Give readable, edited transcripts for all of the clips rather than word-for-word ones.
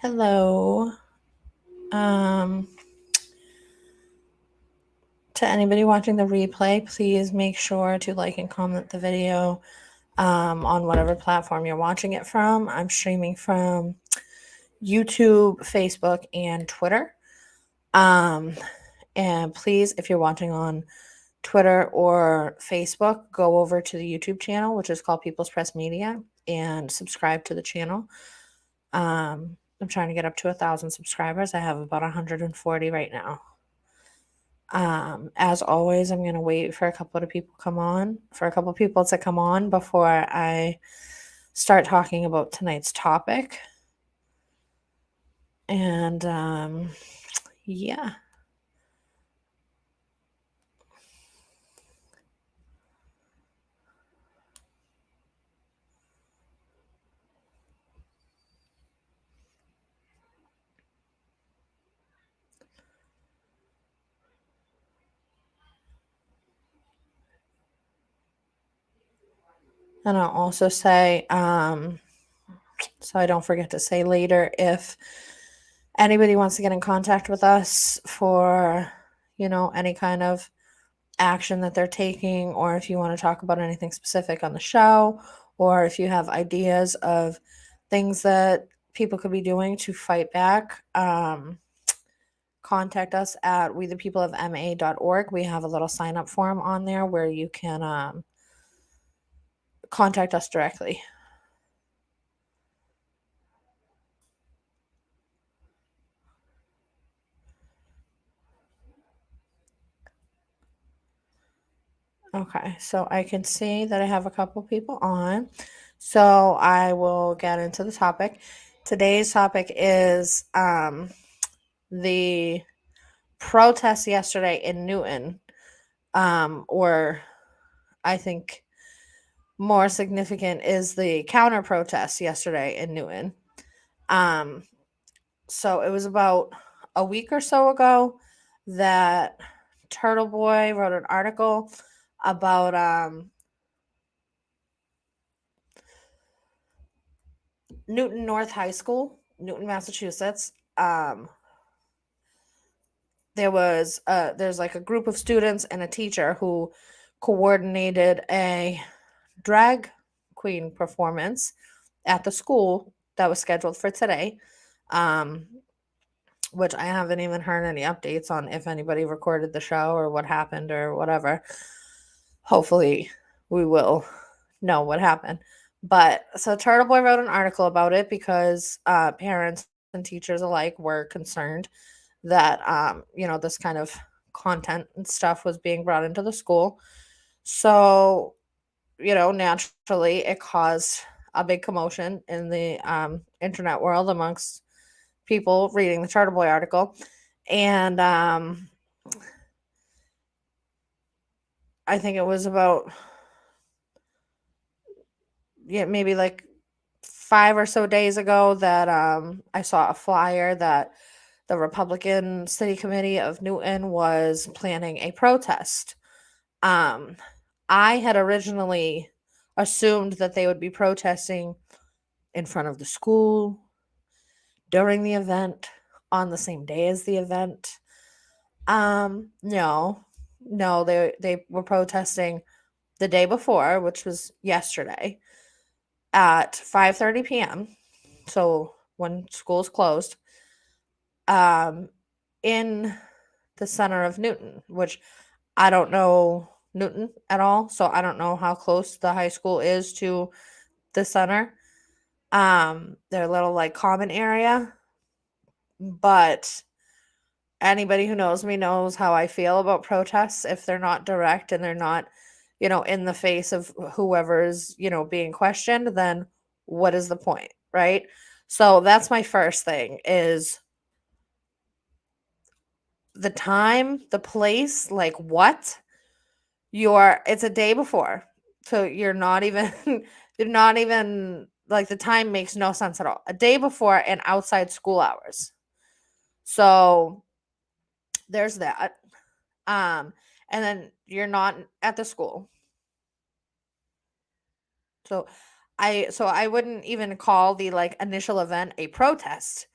Hello. Um, to anybody watching the replay, please make sure to like and comment the video on whatever platform you're watching it from. I'm streaming from YouTube, Facebook, and Twitter. Um, and please, if you're watching on Twitter or Facebook, go over to the YouTube channel, which is called People's Press Media, and subscribe to the channel. I'm trying to get up to 1,000 subscribers. I have about 140 right now. As always, I'm gonna wait for a couple of people to come on before I start talking about tonight's topic. And yeah. And I'll also say, so I don't forget to say later, if anybody wants to get in contact with us for, any kind of action that they're taking, or if you want to talk about anything specific on the show, or if you have ideas of things that people could be doing to fight back, contact us at wethepeopleofma.org. We have a little sign up form on there where you can contact us directly. Okay, so I can see that I have a couple people on. So I will get into the topic. Today's topic is the protest yesterday in Newton, or I think more significant is the counter protest yesterday in Newton. So it was about a week or so ago that Turtle Boy wrote an article about Newton North High School, Newton, Massachusetts. There's like a group of students and a teacher who coordinated a drag queen performance at the school that was scheduled for today. Which I haven't even heard any updates on if anybody recorded the show or what happened or whatever. Hopefully, we will know what happened. But so Turtle Boy wrote an article about it because parents and teachers alike were concerned that this kind of content and stuff was being brought into the school. So naturally, it caused a big commotion in the internet world amongst people reading the Turtle Boy article. And I think it was about maybe like 5 or so days ago that I saw a flyer that the Republican City Committee of Newton was planning a protest. I had originally assumed that they would be protesting in front of the school during the event, on the same day as the event. No, they were protesting the day before, which was yesterday, at 5:30 p.m. So when school's closed, in the center of Newton, which I don't know Newton at all, so I don't know how close the high school is to the center. Their little like common area, but anybody who knows me knows how I feel about protests if they're not direct and they're not, in the face of whoever's, being questioned, then what is the point, right? So that's my first thing is the time, the place, like what? It's a day before. So you're not even you're not even like the time makes no sense at all. A day before and outside school hours. So there's that. Um and then you're not at the school. So I wouldn't even call the like initial event a protest.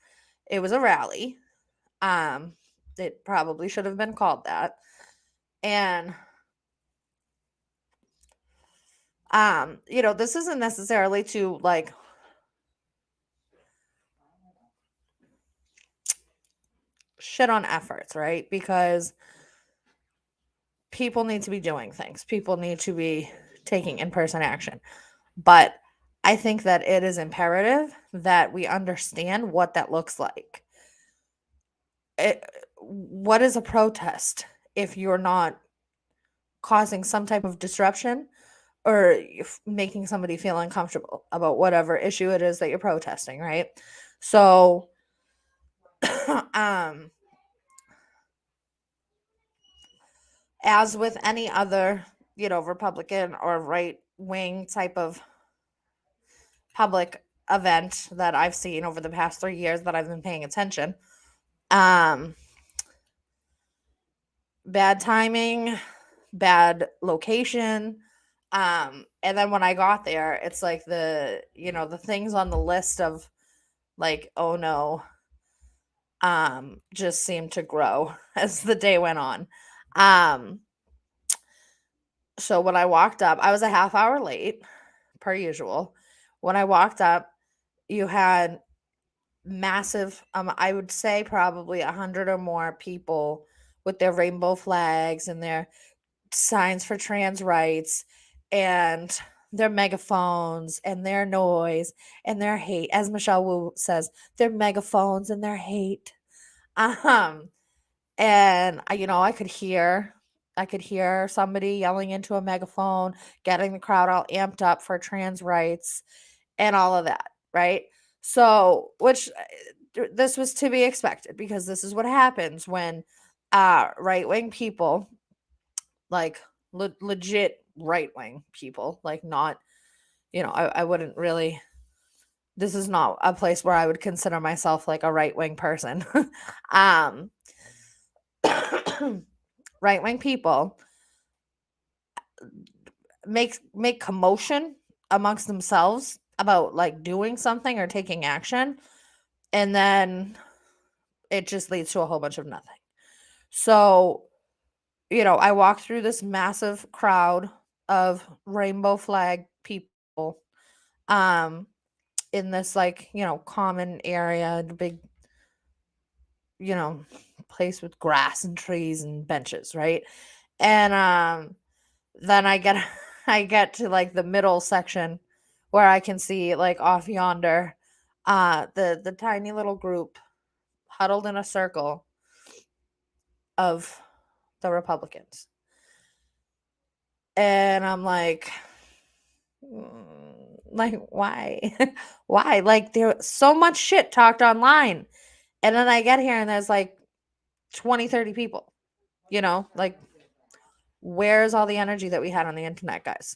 It was a rally. It probably should have been called that. And this isn't necessarily to like shit on efforts, right? Because people need to be doing things. People need to be taking in-person action. But I think that it is imperative that we understand what that looks like. What is a protest if you're not causing some type of disruption or making somebody feel uncomfortable about whatever issue it is that you're protesting, right? So, um, as with any other, Republican or right wing type of public event that I've seen over the past 3 years that I've been paying attention, um, bad timing, bad location. And then when I got there, it's like the things on the list of like, oh no, just seemed to grow as the day went on. Um, so when I walked up, I was a half hour late, per usual. When I walked up, you had massive, I would say probably 100 or more people with their rainbow flags and their signs for trans rights and their megaphones and their noise and their hate. As Michelle Wu says, their megaphones and their hate. Um, and I could hear somebody yelling into a megaphone, getting the crowd all amped up for trans rights and all of that, right? So, which this was to be expected because this is what happens when right-wing people, like legit right-wing people, like not, I wouldn't really, this is not a place where I would consider myself like a right-wing person. um Right-wing people make commotion amongst themselves about like doing something or taking action, and then it just leads to a whole bunch of nothing. So, I walked through this massive crowd of rainbow flag people um in this like, common area, the big, you know, place with grass and trees and benches, right? And then I get to like the middle section where I can see like off yonder the tiny little group huddled in a circle of the Republicans. And I'm like why? Why? Like there's so much shit talked online. And then I get here and there's like 20, 30 people, like where's all the energy that we had on the internet, guys?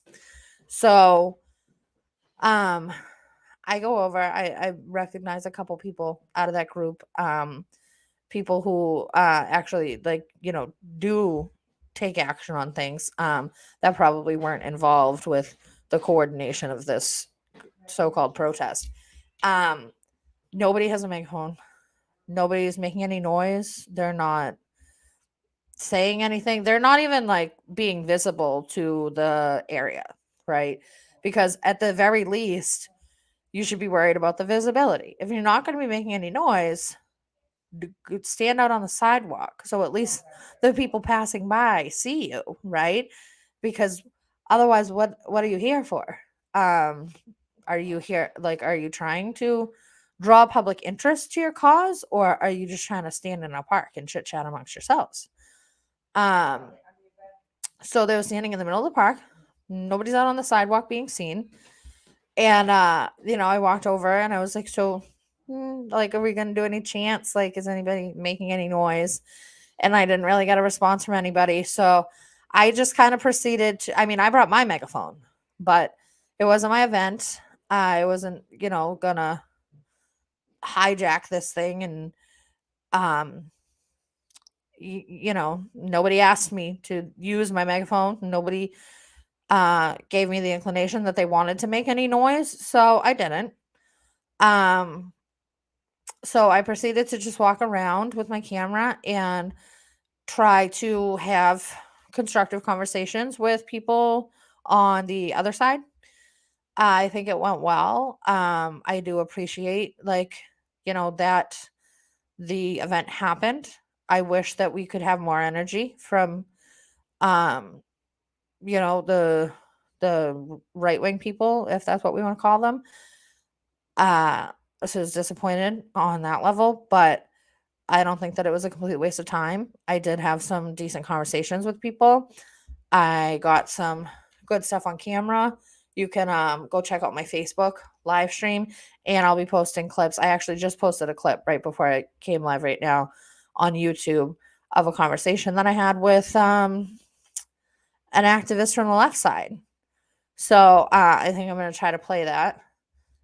So, um, I go over, I recognize a couple people out of that group, people who actually like, do take action on things, that probably weren't involved with the coordination of this so-called protest. Um, Nobody has a megaphone. Nobody's making any noise. They're not saying anything. They're not even like being visible to the area, right? Because at the very least, you should be worried about the visibility. If you're not going to be making any noise, stand out on the sidewalk so at least the people passing by see you, right? Because otherwise, what are you here for? Um, are you here like are you trying to draw public interest to your cause, or are you just trying to stand in a park and chit chat amongst yourselves? Um, so they were standing in the middle of the park. Nobody's out on the sidewalk being seen. And I walked over and I was like, so like, are we gonna do any chants? Like, is anybody making any noise? And I didn't really get a response from anybody. So I just kind of proceeded to, I mean, I brought my megaphone, but it wasn't my event. I wasn't, gonna hijack this thing and um nobody asked me to use my megaphone. Nobody gave me the inclination that they wanted to make any noise, so I didn't. Um So I proceeded to just walk around with my camera and try to have constructive conversations with people on the other side. I think it went well. I do appreciate, like, that the event happened. I wish that we could have more energy from, um, the right wing people, if that's what we want to call them. So I was disappointed on that level, but I don't think that it was a complete waste of time. I did have some decent conversations with people. I got some good stuff on camera. You can go check out my Facebook live stream, and I'll be posting clips. I actually just posted a clip right before I came live right now on YouTube of a conversation that I had with an activist from the left side. So I think I'm going to try to play that.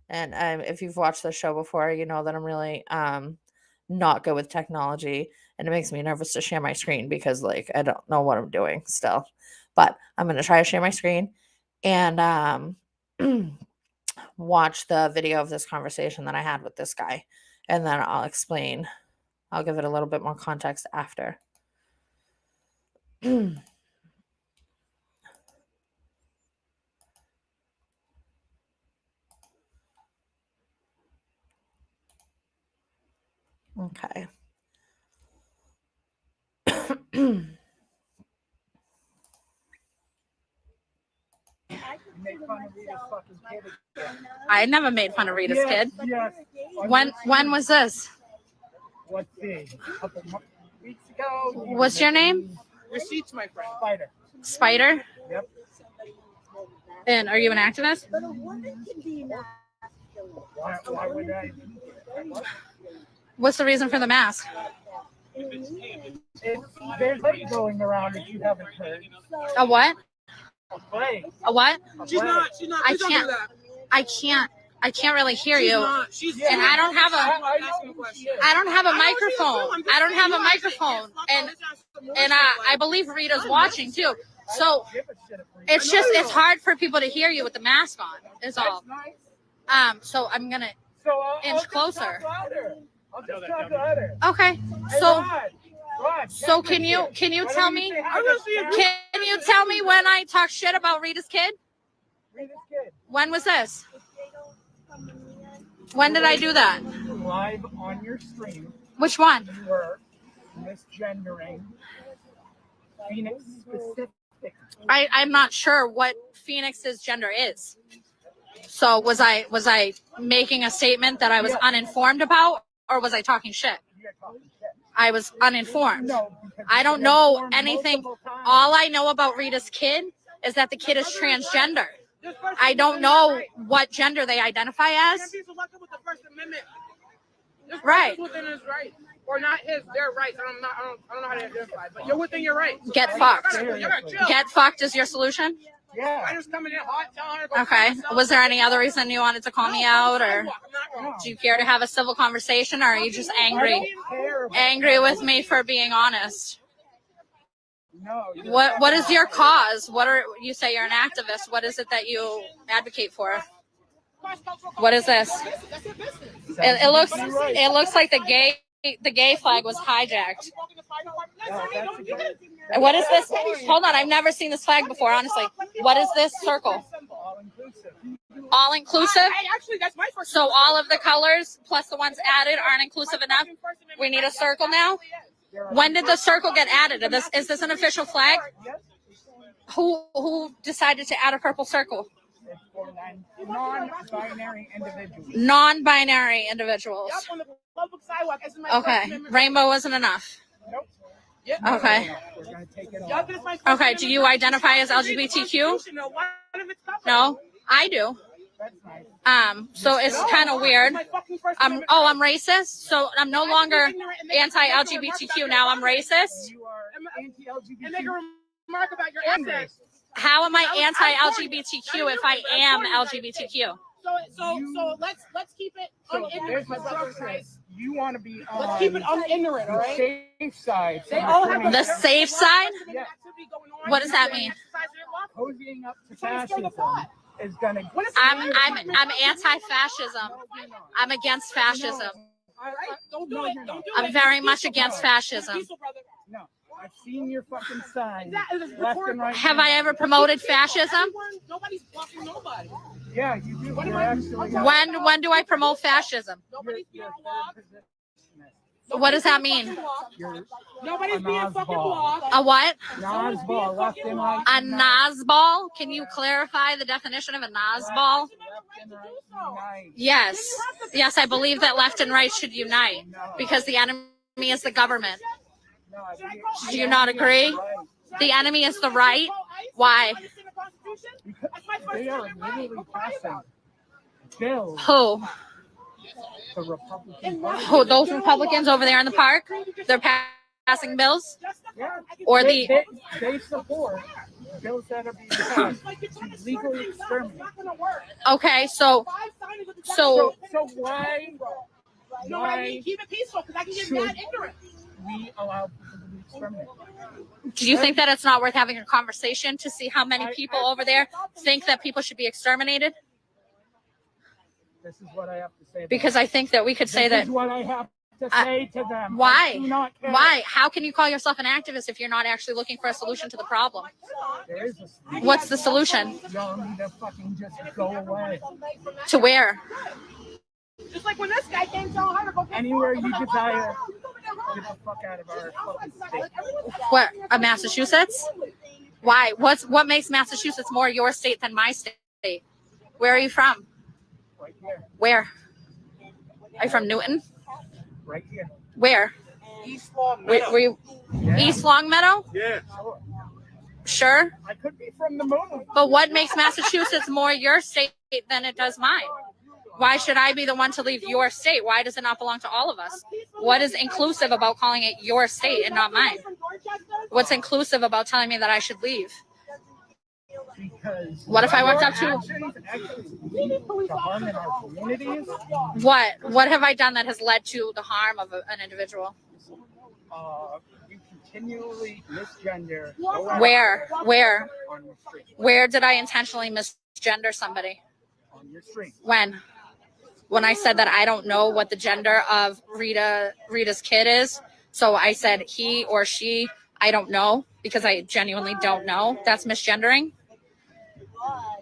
And if you've watched the show before, you know that I'm really not good with technology, and it makes me nervous to share my screen because, like, I don't know what I'm doing still. But I'm going to try to share my screen and watch the video of this conversation that I had with this guy, and then I'll explain. I'll give it a little bit more context after. Okay. I never made fun of Rita's kid. Yes. When was this? Let's see. A couple weeks ago. What's your name? Receipts, my friend. Spider. Spider? Yep. And are you an activist? Why would I? What's the reason for the mask? There's like going around if you haven't heard. A what? A play. A what? She's not. I Please don't can't. do that. I can't really hear She's you. not. She's And I don't have a I know who she is. I don't have a I know she's a microphone. woman. I don't have a You actually microphone. can't And fuck on I believe Rita's watching too. I So don't give a shit if we- it's just it's hard for people to hear you with the mask on. Is all. That's nice. So I'm gonna So I'll inch just closer. talk louder. I'll just talk louder. Okay. Hey, So Rod, so check can this you shit. can you Why tell don't me say hi I'm to gonna see if Sarah? can you tell me when I talk shit about Rita's kid? Read this kid. When was this? When did I do that? Live on your stream, Which one? you were misgendering Phoenix specific. I'm not sure what Phoenix's gender is. So was I making a statement that I was uninformed about, or was I talking shit? You're talking shit. I was uninformed. No, because I don't you've know informed anything. multiple times. All I know about Rita's kid is that the kid is transgender. This person I don't is know right. what gender they identify Can't as. be selective with the First Amendment. This Right. person's within his right, or not his. Their rights. I don't know how to identify, but you're within your rights. Get fucked. You gotta chill. Get fucked is your solution? I Yeah. just coming in hot, telling her. to go Okay. fuck herself. Was there any other reason you wanted to call me out, or I'm not wrong. do you care to have a civil conversation, or are you just I angry? don't care about Angry with me for being honest? No. you What is your cause? What are you say you're an activist? What is it that you advocate for? What is this? That's your business. It looks like the gay flag was hijacked. What is this? Hold on, I've never seen this flag before, honestly. What is this circle? all inclusive. All inclusive? Actually, that's my first. So all of the colors plus the ones added aren't inclusive enough? We need a circle now? When did the circle get added? Is this an official flag? Yes, Who decided to add a purple circle? it's for non-binary individuals. Non-binary individuals. Yep, on the public sidewalk. This is my Okay. First Amendment. Rainbow wasn't enough. Nope. Yep. Okay. We're gonna take it Yep, off. this is my First Okay, do Amendment you right. identify as Read the LGBTQ? Constitution, though. One of its covered. No, I do. That's nice. So it's kind of weird. My fucking First I'm Amendment I'm racist, so I'm no longer anti-LGBTQ. Now I'm racist. You are and make a anti-LGBT. remark about your Angry. assets. How am I anti-LGBTQ if I am LGBTQ? So let's keep it So unignorant, there's my the brother. substance. You want to be on Let's keep it unignorant, all the right? safe side. They all have The safe side? Yeah. What does that mean? Cozying up to Trying to stir the fascism pot. is gonna. I'm anti-fascism. I'm against fascism. Don't do No, it. you're Don't not. do I'm it. very It's much peaceful, against brother. fascism. It's peaceful, brother. No, I've seen your fucking sign. That is Left and recorded. right. Have I ever promoted fascism? Everyone, nobody's blocking nobody. Yeah, you do. What am You're I- actually. When do I promote fascism? Nobody's being You're blocked. What does that mean? You're Nobody's A being Nazball. fucking blocked. A what? Nazball, left and right. A Nazball? Can you clarify the definition of a Nazball? Left and right unite. Yes. Yes, I believe that left and right should unite because the enemy is the government. No, Do you not agree? right. The enemy is the right. Why? They are literally passing bills. Who? The Republican Party. Who? Those Republicans over there in the park? They're passing bills? Yeah. Or They, the they support bills that are being passed to legally exterminate. okay? So So why Why? Keep it peaceful because I can get mad ignorant. we allow people to be exterminated? do you think that it's not worth having a conversation to see how many people over there think that people should be exterminated? This is what I have to say. About Because I think that we could say this that. is what I have to say to them. Why? I do not care. Why? How can you call yourself an activist if you're not actually looking for a solution to the problem? There is a solution. What's the solution? Y'all need to fucking just go away. To where? Just like when this guy came telling her to go get Anywhere fucked. you I'm like, desire. why? Get the fuck out of our fucking state. What? Massachusetts? Why? What makes Massachusetts more your state than my state? Where are you from? Right here. Where? Are you from Newton? Right here. Where? East Long Were you Yeah. East Longmeadow? Yeah. Sure. Sure. I could be from the moon. But what makes Massachusetts more your state than it does mine? Why should I be the one to leave your state? Why does it not belong to all of us? What is inclusive about calling it your state and not mine? What's inclusive about telling me that I should leave? Because What if I went up to- your actions actually lead to harm in our communities? What have I done that has led to the harm of an individual? You continually misgender. Where? On your street. Where did I intentionally misgender somebody? On your street. When I said that I don't know what the gender of Rita's kid is. So I said he or she, I don't know because I genuinely don't know. That's misgendering.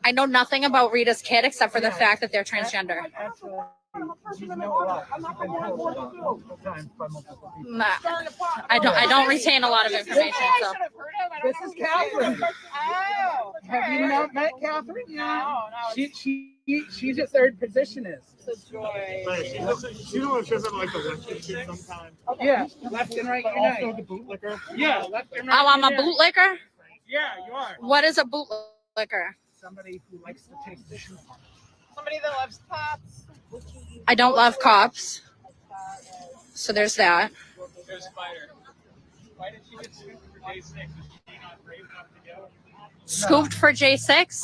I know nothing about Rita's kid except for the fact that they're transgender. Actually, you know a lot. You've been told multiple times by multiple people. I don't retain a lot of information. So This is Catherine. Oh. Have you not met Catherine? No. She's a third positionist. It's a joy. She's the one who shows up like the left shit sometimes. Yeah, left and right unite. Also the bootlicker. Yeah, left and right. oh, I'm a unite. bootlicker? Yeah, you are. What is a bootlicker? Somebody who likes to taste the shoe. Somebody that loves cops. I don't love cops. So there's that. There's Spider. Why did she get scooped for day 6? Is she not brave enough to go? Scooped for J6?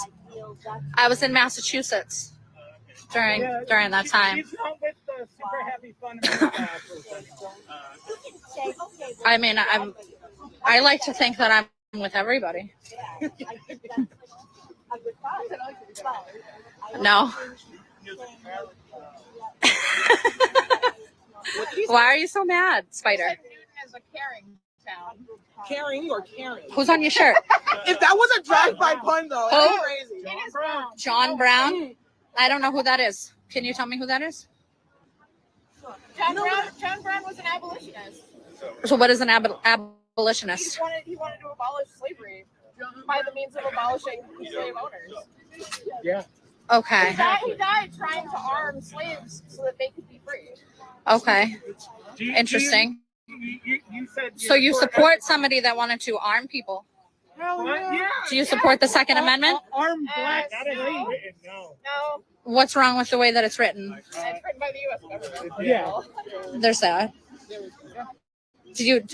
I was in Massachusetts during that time. She's not with the super happy fun America. I mean, I like to think that I'm with everybody. No. Why are you so mad, Spider? Newton is a caring town. Caring or caring? Who's on your shirt? If that was a drive-by pun, though, Who? that's crazy. John Brown. John Brown? I don't know who that is. Can you tell me who that is? John Brown was an abolitionist. So what is an abolitionist? He wanted to abolish slavery by the means of abolishing slave owners. Yeah. Okay. He died trying to arm slaves so that they could be free. Okay. Do you- Interesting. You said So you support somebody that wanted to arm people? Hell yeah. Do you support the Second Amendment? Armed black That That is slaves. written, no. No, What's wrong with the way that it's written? it's written by the U.S. government. Yeah. There's that.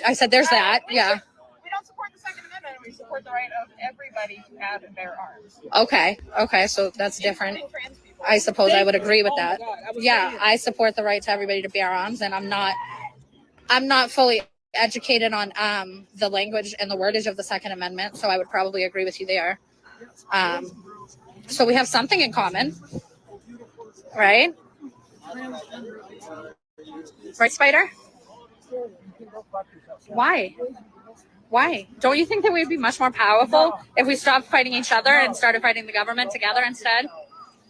I said there's that. Yeah. We don't support the Second Amendment. We support the right of everybody to have and bear arms. Okay. So that's different. Including trans people. I suppose I would agree with that. Yeah, I support the right to everybody to bear arms, and I'm not fully educated on the language and the wordage of the Second Amendment, so I would probably agree with you there. So we have something in common, right? Right, Spider? Why? Why? Don't you think that we'd be much more powerful if we stopped fighting each other and started fighting the government together instead?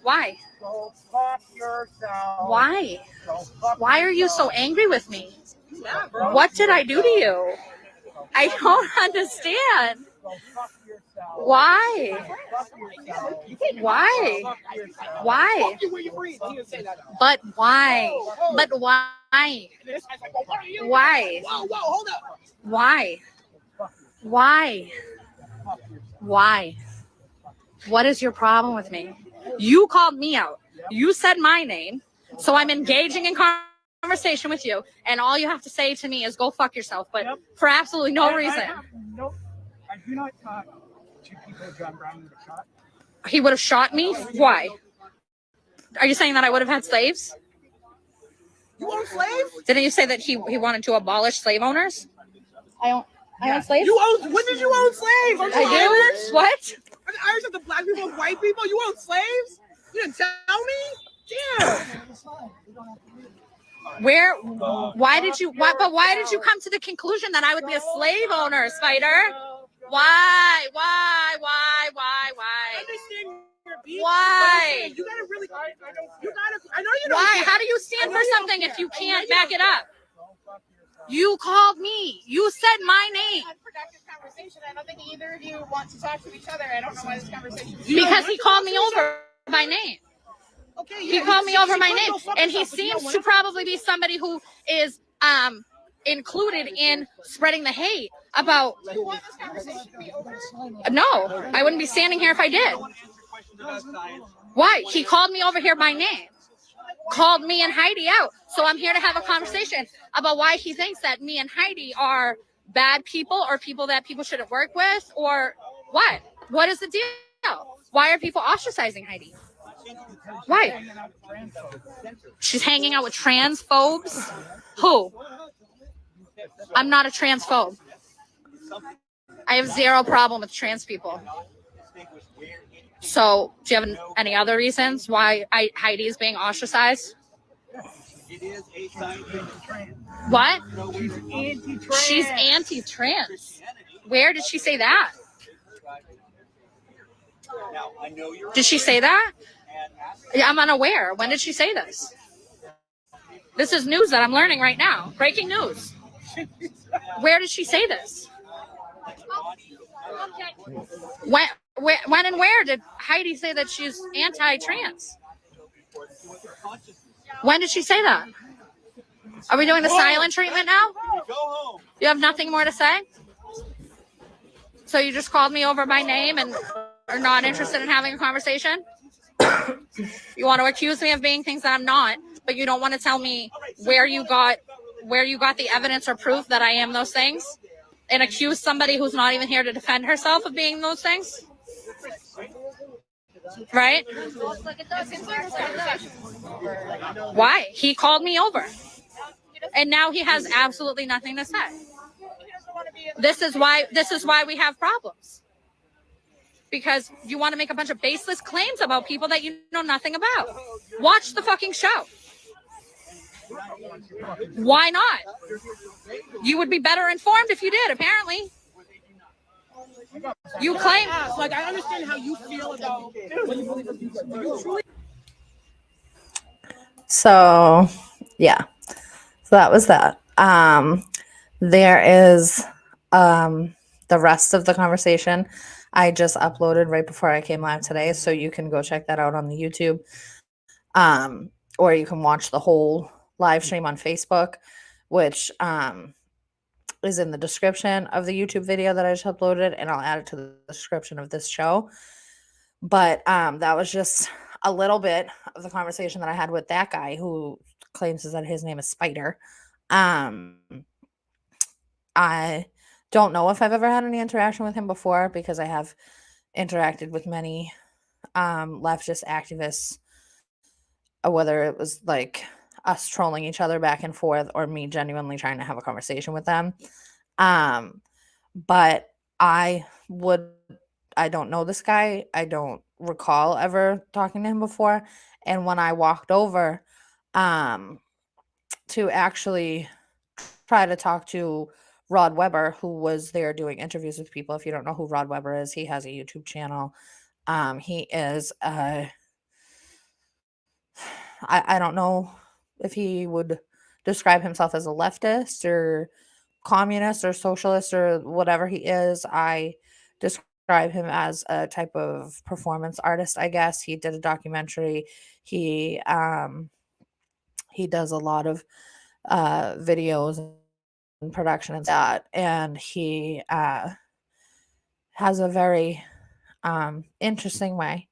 Why? Go fuck yourself. Why? Go fuck Why are you so angry with me? What did I do to you? I don't understand. Go fuck yourself. Why? Fuck yourself. Why? Fuck yourself. Why? Fuck you where you breathe. He didn't say that. But why? But why? This guy's like, well, what are you? Why? Whoa, hold up. Why? Why? Why? What is your problem with me? You called me out. You said my name. So I'm engaging in conversation with you. And all you have to say to me is go fuck yourself. But for absolutely no reason. I do not talk to people John Brown would have shot. He would have shot me? Why? Are you saying that I would have had slaves? You own slaves? Didn't you say that he wanted to abolish slave owners? I own slaves? You own, when did you own slaves? Aren't you I Irish? do? What? Are the Irish of the black people and white people? You own slaves? You didn't tell me? Damn. Why did you come to the conclusion that I would be a slave owner, Spider? Why? I understand your beef, Why? but you gotta really, I know you don't. Why? How do you stand for something if you can't back it up? You called me. You said my name. Productive conversation. I don't think either of you want to talk to each other. I don't know why this conversation. Because he called me over by name. Okay, He called me over my name. And he seems to probably be somebody who is included in spreading the hate about. You want this conversation to be over? No, I wouldn't be standing here if I did. Why? He called me over here by name. Called me and Heidi out. So I'm here to have a conversation about why he thinks that me and Heidi are bad people or people that people shouldn't work with or what? What is the deal? Why are people ostracizing Heidi? Why? She's hanging out with transphobes? Who? I'm not a transphobe. I have zero problem with trans people. So, do you have any other reasons why Heidi is being ostracized? What? She's anti-trans. Where did she say that? Did she say that? Yeah, I'm unaware. When did she say this? This is news that I'm learning right now. Breaking news. Where did she say this? When and where did Heidi say that she's anti-trans? When did she say that? Are we doing the silent treatment now? You have nothing more to say? So you just called me over by name and are not interested in having a conversation? You want to accuse me of being things that I'm not, but you don't want to tell me where you got the evidence or proof that I am those things? And accuse somebody who's not even here to defend herself of being those things? Right? Why? He called me over. And now he has absolutely nothing to say. This is why we have problems. Because you want to make a bunch of baseless claims about people that you know nothing about. Watch the fucking show. Why not? You would be better informed if you did, apparently. You claim. Like, I understand how you feel about what you believe in people. Do you truly? So, yeah. So that was that. There is the rest of the conversation I just uploaded right before I came live today, so you can go check that out on the YouTube. Or you can watch the whole live stream on Facebook, which is in the description of the YouTube video that I just uploaded, and I'll add it to the description of this show. But that was just a little bit of the conversation that I had with that guy who claims that his name is Spider. I don't know if I've ever had any interaction with him before, because I have interacted with many leftist activists, whether it was like us trolling each other back and forth or me genuinely trying to have a conversation with them. But I don't know this guy. I don't recall ever talking to him before. And when I walked over, to actually try to talk to Rod Webber, who was there doing interviews with people. If you don't know who Rod Webber is, he has a YouTube channel. He is I don't know if he would describe himself as a leftist or communist or socialist or whatever he is. I describe him as a type of performance artist, I guess. He did a documentary. He does a lot of videos and production and that, and he has a very interesting way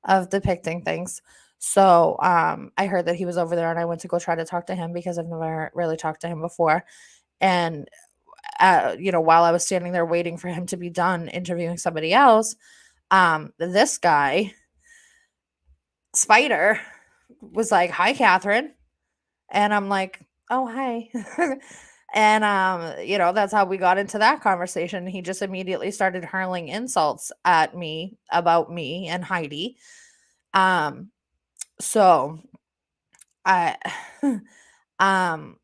of depicting things. So I heard that he was over there, and I went to go try to talk to him because I've never really talked to him before. And while I was standing there waiting for him to be done interviewing somebody else, this guy, Spider, was like, "Hi, Catherine," and I'm like, "Oh, hi." And that's how we got into that conversation. He just immediately started hurling insults at me about me and Heidi. So I um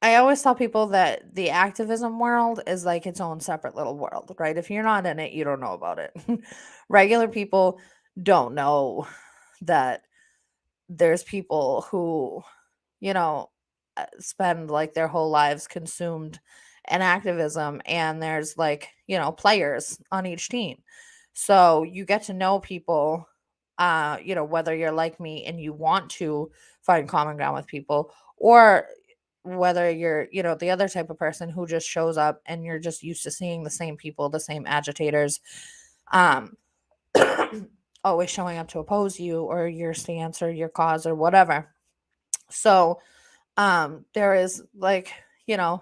I always tell people that the activism world is like its own separate little world, right? If you're not in it, you don't know about it. Regular people don't know that there's people who, spend like their whole lives consumed in activism, and there's like, players on each team. So you get to know people, whether you're like me and you want to find common ground with people, or whether you're, the other type of person who just shows up and you're just used to seeing the same people, the same agitators, um, always showing up to oppose you or your stance or your cause or whatever. So there is like, a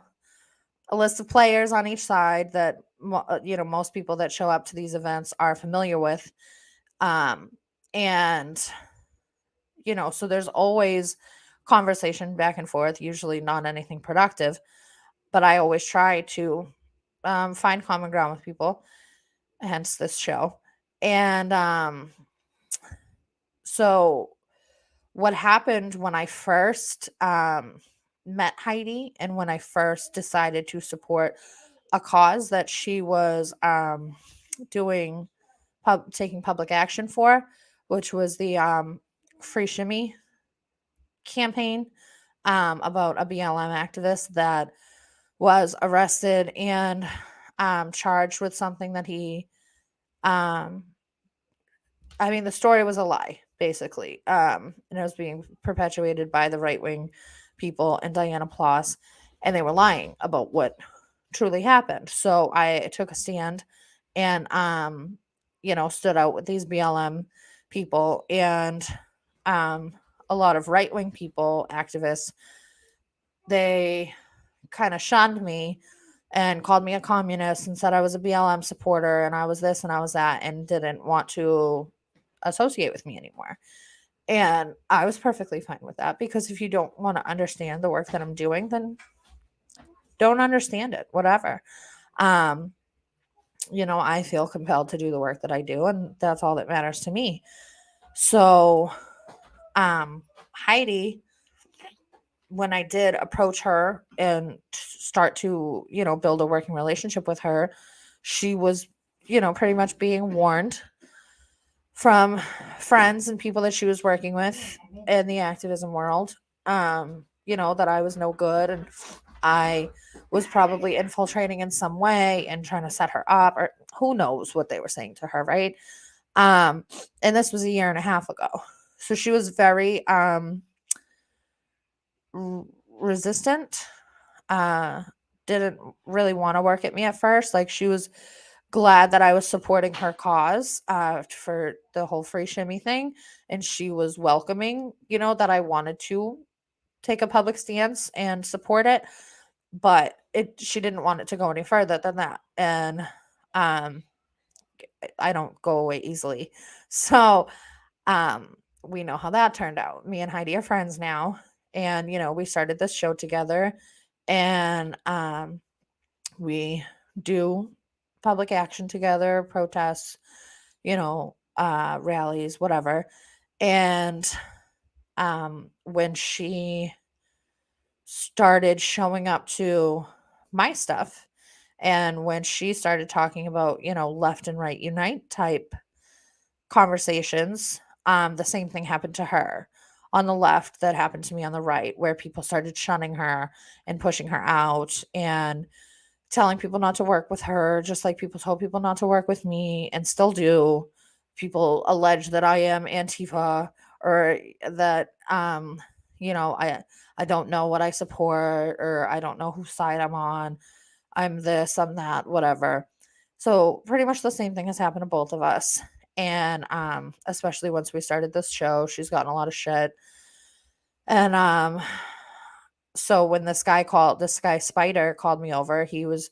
list of players on each side that, most people that show up to these events are familiar with. And, so there's always conversation back and forth, usually not anything productive, but I always try to find common ground with people, hence this show. And so what happened when I first met Heidi and when I first decided to support a cause that she was taking public action for, which was the Free Shimmy campaign, about a BLM activist that was arrested and charged with something that he the story was a lie, basically. And it was being perpetuated by the right-wing people and Diana Ploss, and they were lying about what truly happened. So I took a stand and stood out with these BLM people, and a lot of right-wing people, activists, they kind of shunned me and called me a communist and said I was a BLM supporter and I was this and I was that, and didn't want to associate with me anymore. And I was perfectly fine with that, because if you don't want to understand the work that I'm doing, then don't understand it, whatever. I feel compelled to do the work that I do, and that's all that matters to me. So Heidi, when I did approach her and start to, build a working relationship with her, she was, pretty much being warned from friends and people that she was working with in the activism world, that I was no good and I was probably infiltrating in some way and trying to set her up, or who knows what they were saying to her, right? And this was a year and a half ago. So she was very resistant, didn't really want to work at me at first. Like, she was glad that I was supporting her cause for the whole Free Shimmy thing, and she was welcoming, that I wanted to take a public stance and support it, but she didn't want it to go any further than that. And I don't go away easily. So we know how that turned out. Me and Heidi are friends now, and we started this show together, and we do public action together, protests, rallies, whatever. And when she started showing up to my stuff. And when she started talking about, left and right unite type conversations, the same thing happened to her on the left that happened to me on the right, where people started shunning her and pushing her out and telling people not to work with her, just like people told people not to work with me and still do. People allege that I am Antifa or that I don't know what I support or I don't know whose side I'm on. I'm this, I'm that, whatever. So pretty much the same thing has happened to both of us. And especially once we started this show, she's gotten a lot of shit. And so when this guy Spider called me over, he was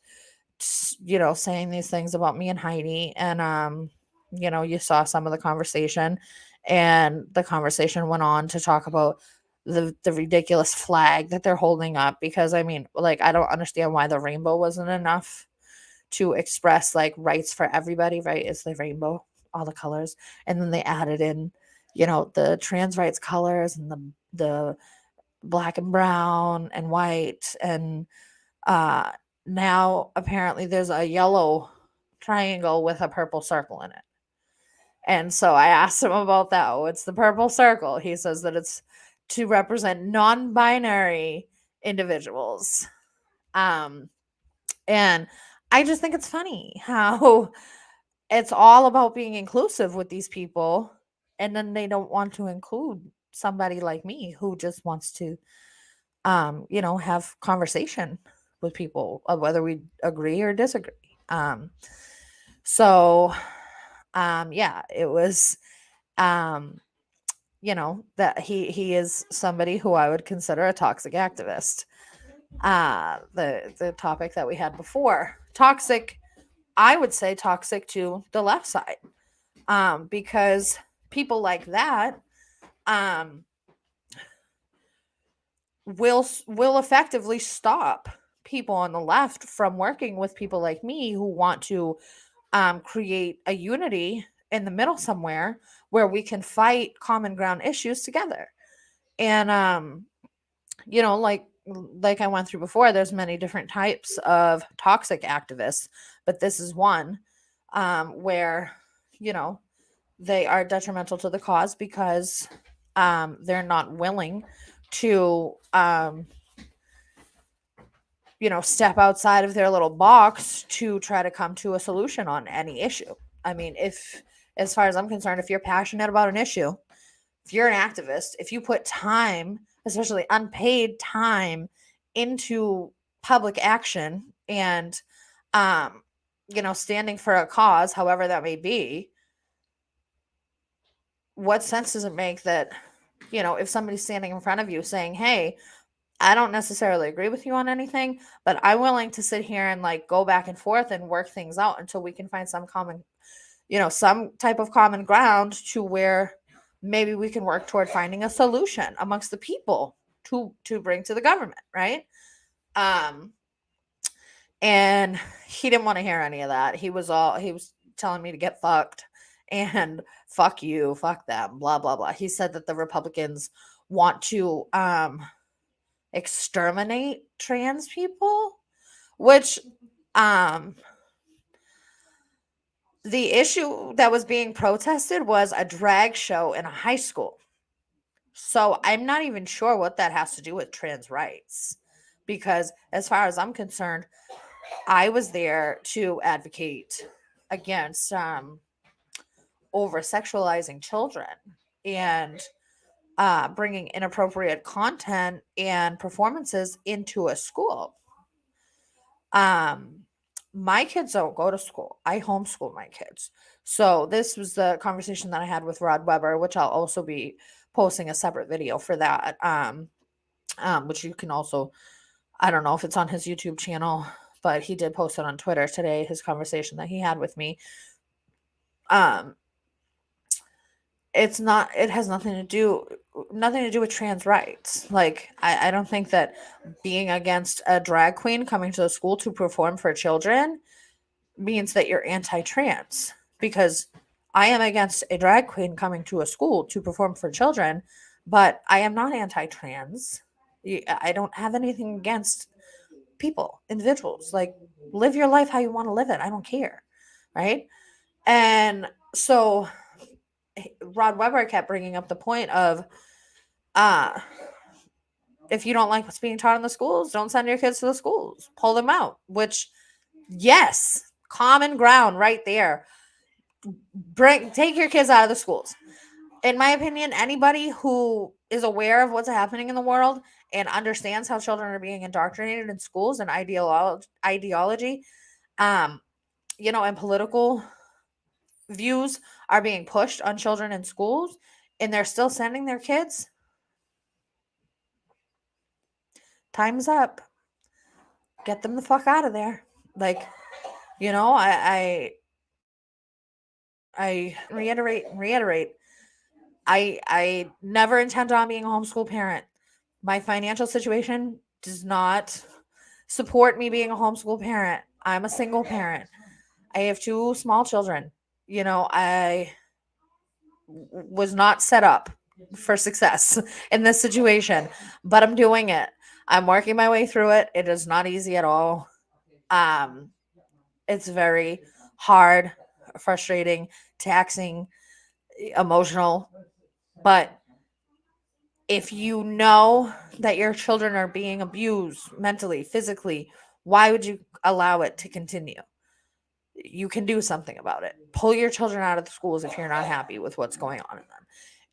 saying these things about me and Heidi. And you saw some of the conversation, and the conversation went on to talk about the ridiculous flag that they're holding up, because I mean, like, I don't understand why the rainbow wasn't enough to express like rights for everybody, right? It's the rainbow, all the colors, and then they added in the trans rights colors and the black and brown and white, and now apparently there's a yellow triangle with a purple circle in it. And so I asked him about that. What's the purple circle? He says that it's to represent non-binary individuals. And I just think it's funny how it's all about being inclusive with these people, and then they don't want to include somebody like me who just wants to have conversation with people of whether we agree or disagree. Yeah, it was that he is somebody who I would consider a toxic activist. The topic that we had before, toxic, I would say toxic to the left side, because people like that will effectively stop people on the left from working with people like me who want to create a unity in the middle somewhere where we can fight common ground issues together. And like I went through before, there's many different types of toxic activists, but this is one where they are detrimental to the cause because they're not willing to step outside of their little box to try to come to a solution on any issue. I mean, as far as I'm concerned, if you're passionate about an issue, if you're an activist, if you put time, especially unpaid time, into public action and standing for a cause, however that may be, what sense does it make that if somebody's standing in front of you saying, hey, I don't necessarily agree with you on anything, but I'm willing to sit here and like go back and forth and work things out until we can find some common, some type of common ground to where maybe we can work toward finding a solution amongst the people to bring to the government, right? And he didn't want to hear any of that. He was telling me to get fucked and fuck you, fuck them, blah, blah, blah. He said that the Republicans want to exterminate trans people, which the issue that was being protested was a drag show in a high school. So I'm not even sure what that has to do with trans rights, because as far as I'm concerned, I was there to advocate against over sexualizing children and bringing inappropriate content and performances into a school. My kids don't go to school. I homeschool my kids. So this was the conversation that I had with Rod Weber, which I'll also be posting a separate video for that. Which you can also, I don't know if it's on his YouTube channel, but he did post it on Twitter today, his conversation that he had with me. It has nothing to do with trans rights. Like, I don't think that being against a drag queen coming to the school to perform for children means that you're anti-trans, because I am against a drag queen coming to a school to perform for children, but I am not anti-trans. I don't have anything against people, individuals. Like, live your life how you want to live it. I don't care. Right. And so Rod Weber kept bringing up the point of, if you don't like what's being taught in the schools, don't send your kids to the schools, pull them out, which, yes, common ground right there. Take your kids out of the schools. In my opinion, anybody who is aware of what's happening in the world and understands how children are being indoctrinated in schools and ideology, and political views are being pushed on children in schools, and they're still sending their kids, time's up. Get them the fuck out of there. Like, I reiterate. I never intend on being a homeschool parent. My financial situation does not support me being a homeschool parent. I'm a single parent. I have 2 small children. I was not set up for success in this situation, but I'm doing it. I'm working my way through it. It is not easy at all. It's very hard, frustrating, taxing, emotional. But if you know that your children are being abused mentally, physically, why would you allow it to continue? You can do something about it. Pull your children out of the schools if you're not happy with what's going on in them.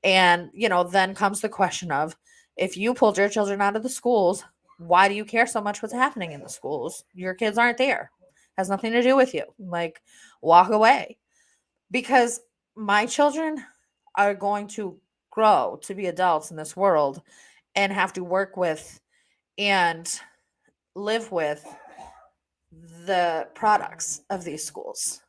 And, then comes the question of, if you pulled your children out of the schools, why do you care so much what's happening in the schools? Your kids aren't there. Has nothing to do with you. Like, walk away. Because my children are going to grow to be adults in this world and have to work with and live with the products of these schools.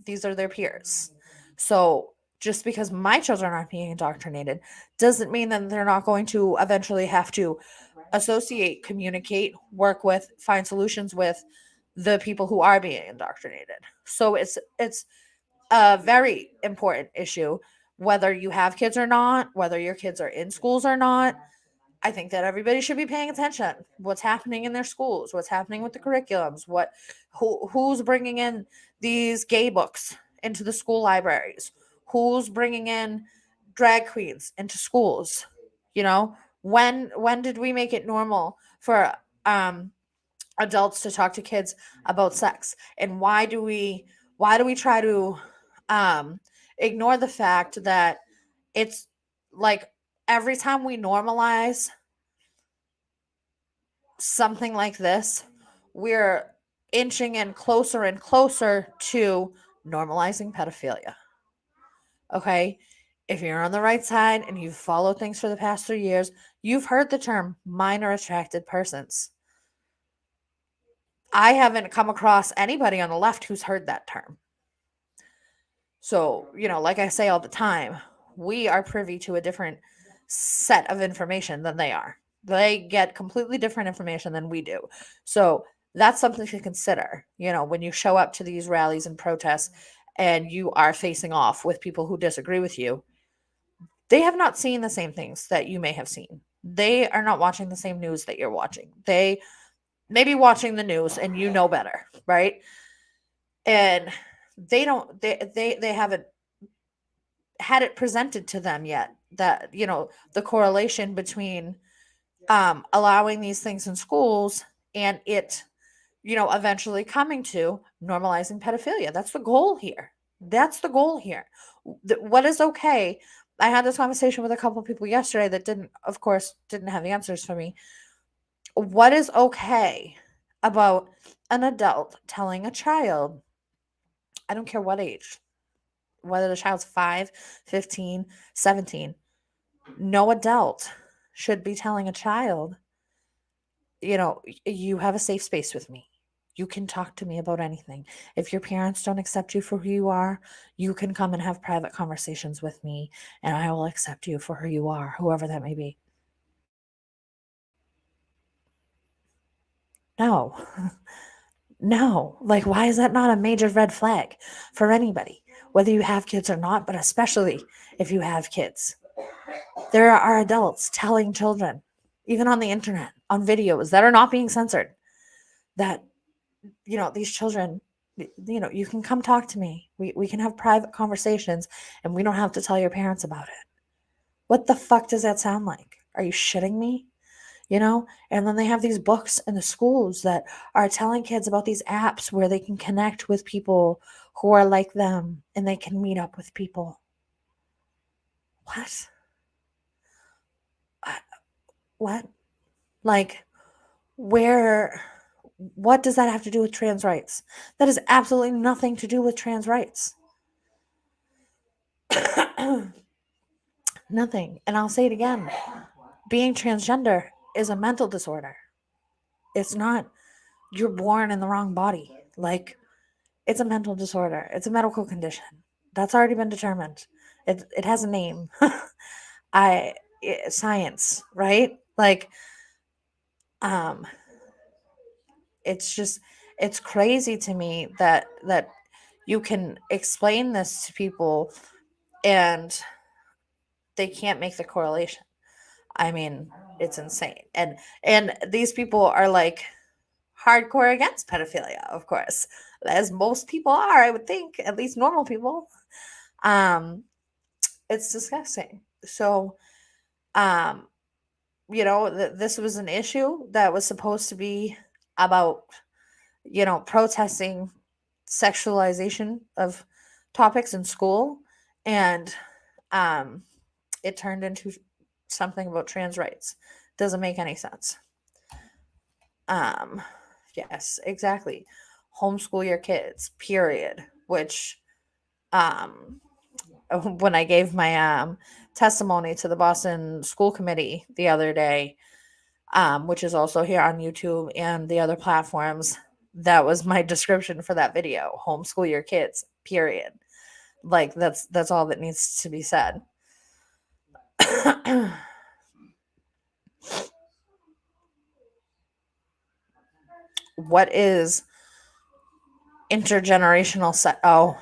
These are their peers. So just because my children aren't being indoctrinated doesn't mean that they're not going to eventually have to associate, communicate, work with, find solutions with the people who are being indoctrinated. So it's a very important issue, whether you have kids or not, whether your kids are in schools or not. I think that everybody should be paying attention. What's happening in their schools? What's happening with the curriculums? Who's bringing in these gay books into the school libraries? Who's bringing in drag queens into schools? When did we make it normal for adults to talk to kids about sex? And why do we try to ignore the fact that it's like every time we normalize something like this, we're inching in closer and closer to normalizing pedophilia. Okay? If you're on the right side and you've followed things for the past 3 years, you've heard the term minor attracted persons. I haven't come across anybody on the left who's heard that term. So, like I say all the time, we are privy to a different set of information than they are. They get completely different information than we do. So that's something to consider, when you show up to these rallies and protests and you are facing off with people who disagree with you. They have not seen the same things that you may have seen. They are not watching the same news that you're watching. They may be watching the news and you know better, right? And they haven't had it presented to them yet that, the correlation between allowing these things in schools and it, eventually coming to normalizing pedophilia. That's the goal here. What is okay? I had this conversation with a couple of people yesterday that didn't have answers for me. What is okay about an adult telling a child, I don't care what age, whether the child's 5, 15, 17, no adult should be telling a child, you have a safe space with me. You can talk to me about anything. If your parents don't accept you for who you are, you can come and have private conversations with me, and I will accept you for who you are, whoever that may be. No. No. Like, why is that not a major red flag for anybody, whether you have kids or not, but especially if you have kids? There are adults telling children, even on the internet, on videos that are not being censored, that, these children, you can come talk to me. We can have private conversations and we don't have to tell your parents about it. What the fuck does that sound like? Are you shitting me? And then they have these books in the schools that are telling kids about these apps where they can connect with people who are like them and they can meet up with people. What? What? Like, what does that have to do with trans rights? That has absolutely nothing to do with trans rights. Nothing. And I'll say it again. Being transgender is a mental disorder. It's not, you're born in the wrong body. Like, it's a mental disorder. It's a medical condition. That's already been determined. It has a name. Science, right? Like, it's crazy to me that you can explain this to people and they can't make the correlation. I mean, it's insane. And these people are like hardcore against pedophilia, of course, as most people are, I would think, at least normal people. It's disgusting. So, this was an issue that was supposed to be about, protesting sexualization of topics in school. And it turned into something about trans rights. Doesn't make any sense. Yes, exactly. Homeschool your kids, period. Which, when I gave my testimony to the Boston School Committee the other day, which is also here on YouTube and the other platforms, that was my description for that video. Homeschool your kids, period. Like, that's all that needs to be said. What is intergenerational sex? Oh,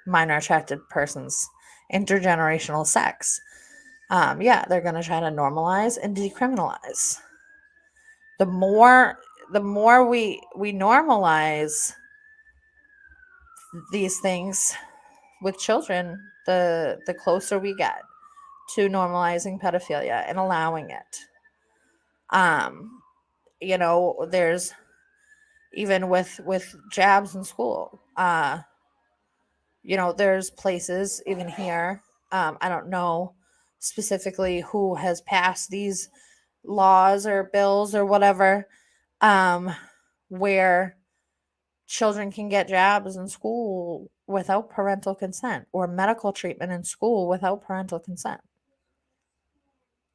minor attracted persons. Intergenerational sex. Yeah, they're going to try to normalize and decriminalize. The more we normalize these things with children, the closer we get to normalizing pedophilia and allowing it. There's even with jabs in school, there's places even here, I don't know specifically who has passed these laws or bills or whatever, where children can get jabs in school without parental consent, or medical treatment in school without parental consent.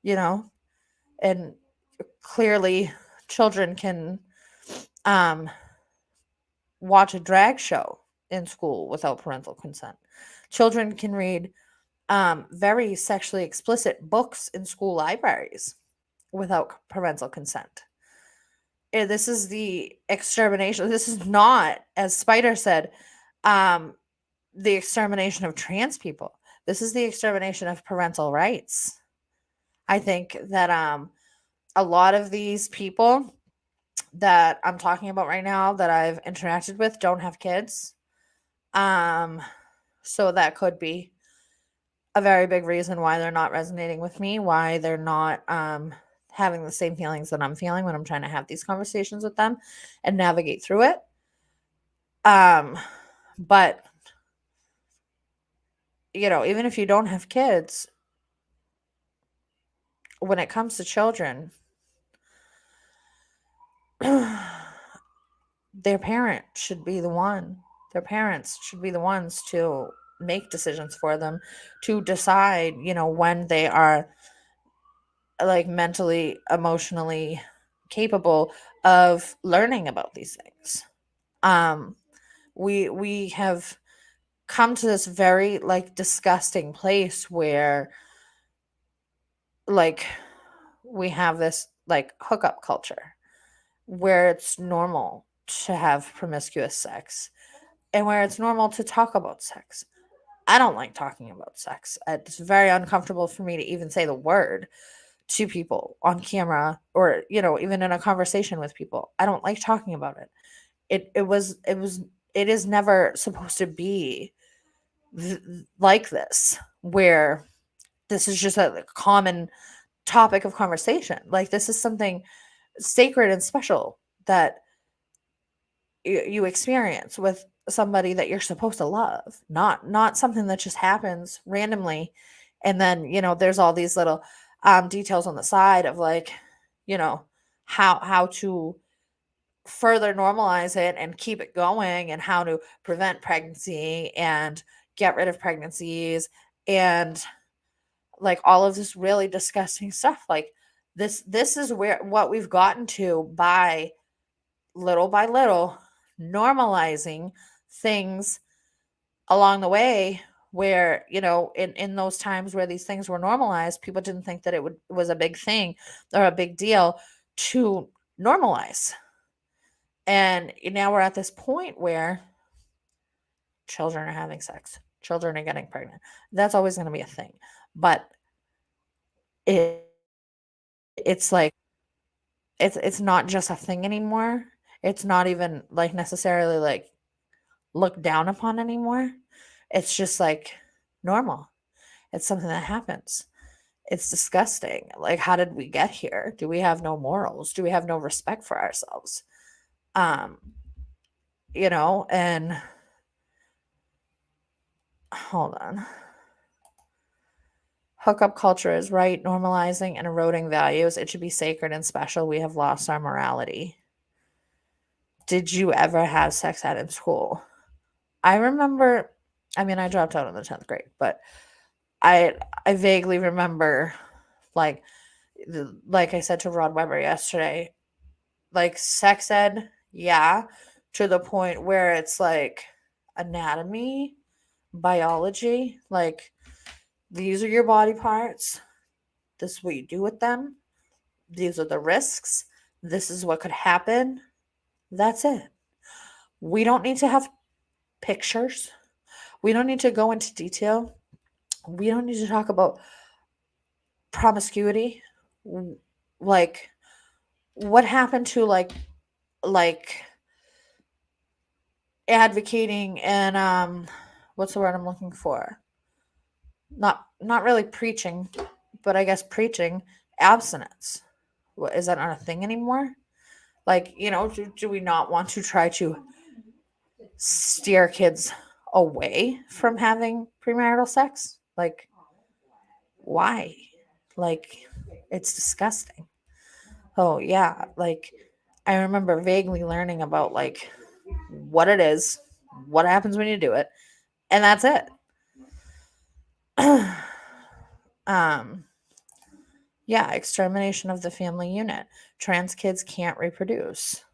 And clearly children can watch a drag show in school without parental consent. Children can read very sexually explicit books in school libraries without parental consent. And this is the extermination. This is not, as Spider said, the extermination of trans people. This is the extermination of parental rights. I think that a lot of these people that I'm talking about right now that I've interacted with don't have kids. So that could be a very big reason why they're not resonating with me, why they're not having the same feelings that I'm feeling when I'm trying to have these conversations with them and navigate through it. But even if you don't have kids, when it comes to children, their parents should be the ones to make decisions for them, to decide, when they are like mentally, emotionally capable of learning about these things. We have come to this very like disgusting place where like we have this like hookup culture where it's normal to have promiscuous sex and where it's normal to talk about sex. I don't like talking about sex. It's very uncomfortable for me to even say the word to people on camera or, even in a conversation with people. I don't like talking about it. It is never supposed to be like this, where this is just a common topic of conversation. Like, this is something sacred and special that you experience with somebody that you're supposed to love, not something that just happens randomly. And then, there's all these little details on the side of, like, how to further normalize it and keep it going, and how to prevent pregnancy and get rid of pregnancies, and like all of this really disgusting stuff. Like, this is what we've gotten to by little normalizing things along the way, where, in those times where these things were normalized, people didn't think that it was a big thing or a big deal to normalize. And now we're at this point where children are having sex, children are getting pregnant. That's always going to be a thing. But it's like, it's not just a thing anymore. It's not even like necessarily like looked down upon anymore. It's just like normal. It's something that happens. It's disgusting. Like, how did we get here? Do we have no morals? Do we have no respect for ourselves? And hold on. Hookup culture is right, normalizing and eroding values. It should be sacred and special. We have lost our morality. Did you ever have sex ed in school? I remember, I dropped out in the 10th grade, but I vaguely remember, like I said to Rod Weber yesterday, like, sex ed, yeah, to the point where it's like anatomy, biology, like, these are your body parts. This is what you do with them. These are the risks. This is what could happen. That's it. We don't need to have pictures. We don't need to go into detail. We don't need to talk about promiscuity. Like, what happened to like advocating and what's the word I'm looking for? Not really preaching, but I guess preaching abstinence. What, is that not a thing anymore? Like, do we not want to try to steer kids away from having premarital sex? Like, why? Like, it's disgusting. Oh yeah, like, I remember vaguely learning about like what it is, what happens when you do it, and that's it. Yeah, extermination of the family unit. Trans kids can't reproduce.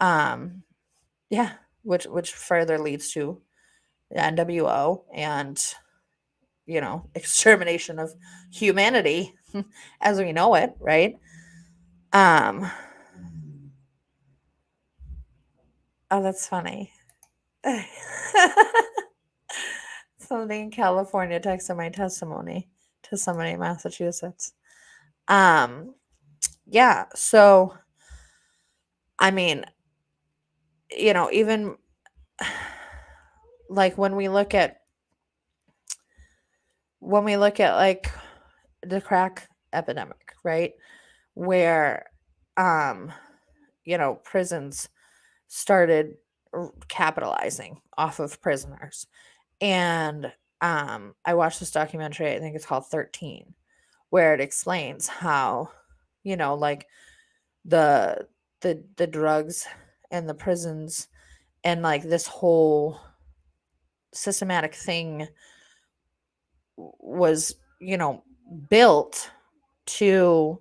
Yeah, which further leads to the NWO and extermination of humanity as we know it, right? Oh, that's funny. Somebody in California texted my testimony to somebody in Massachusetts. Yeah, so even like when we look at like the crack epidemic, right? Where prisons started capitalizing off of prisoners. And I watched this documentary, I think it's called 13, where it explains how like the drugs and the prisons and like this whole systematic thing was built to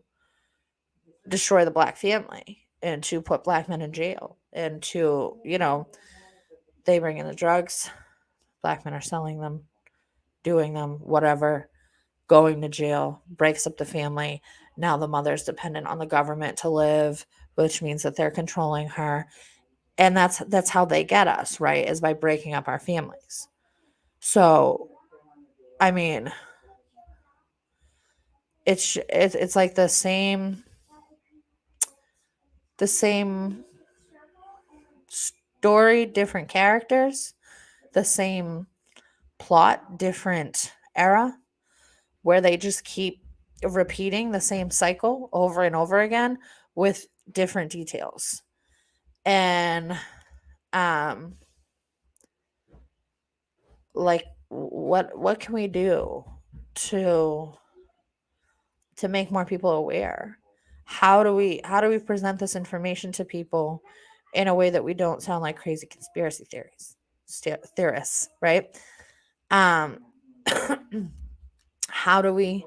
destroy the Black family and to put Black men in jail and to they bring in the drugs, Black men are selling them, doing them, whatever, going to jail, breaks up the family. Now the mother's dependent on the government to live, which means that they're controlling her. And that's how they get us, right? Is by breaking up our families. So, it's like the same story, different characters, the same plot, different era, where they just keep repeating the same cycle over and over again with different details. And like what can we do to make more people aware? How do we present this information to people in a way that we don't sound like crazy conspiracy theorists, right? How do we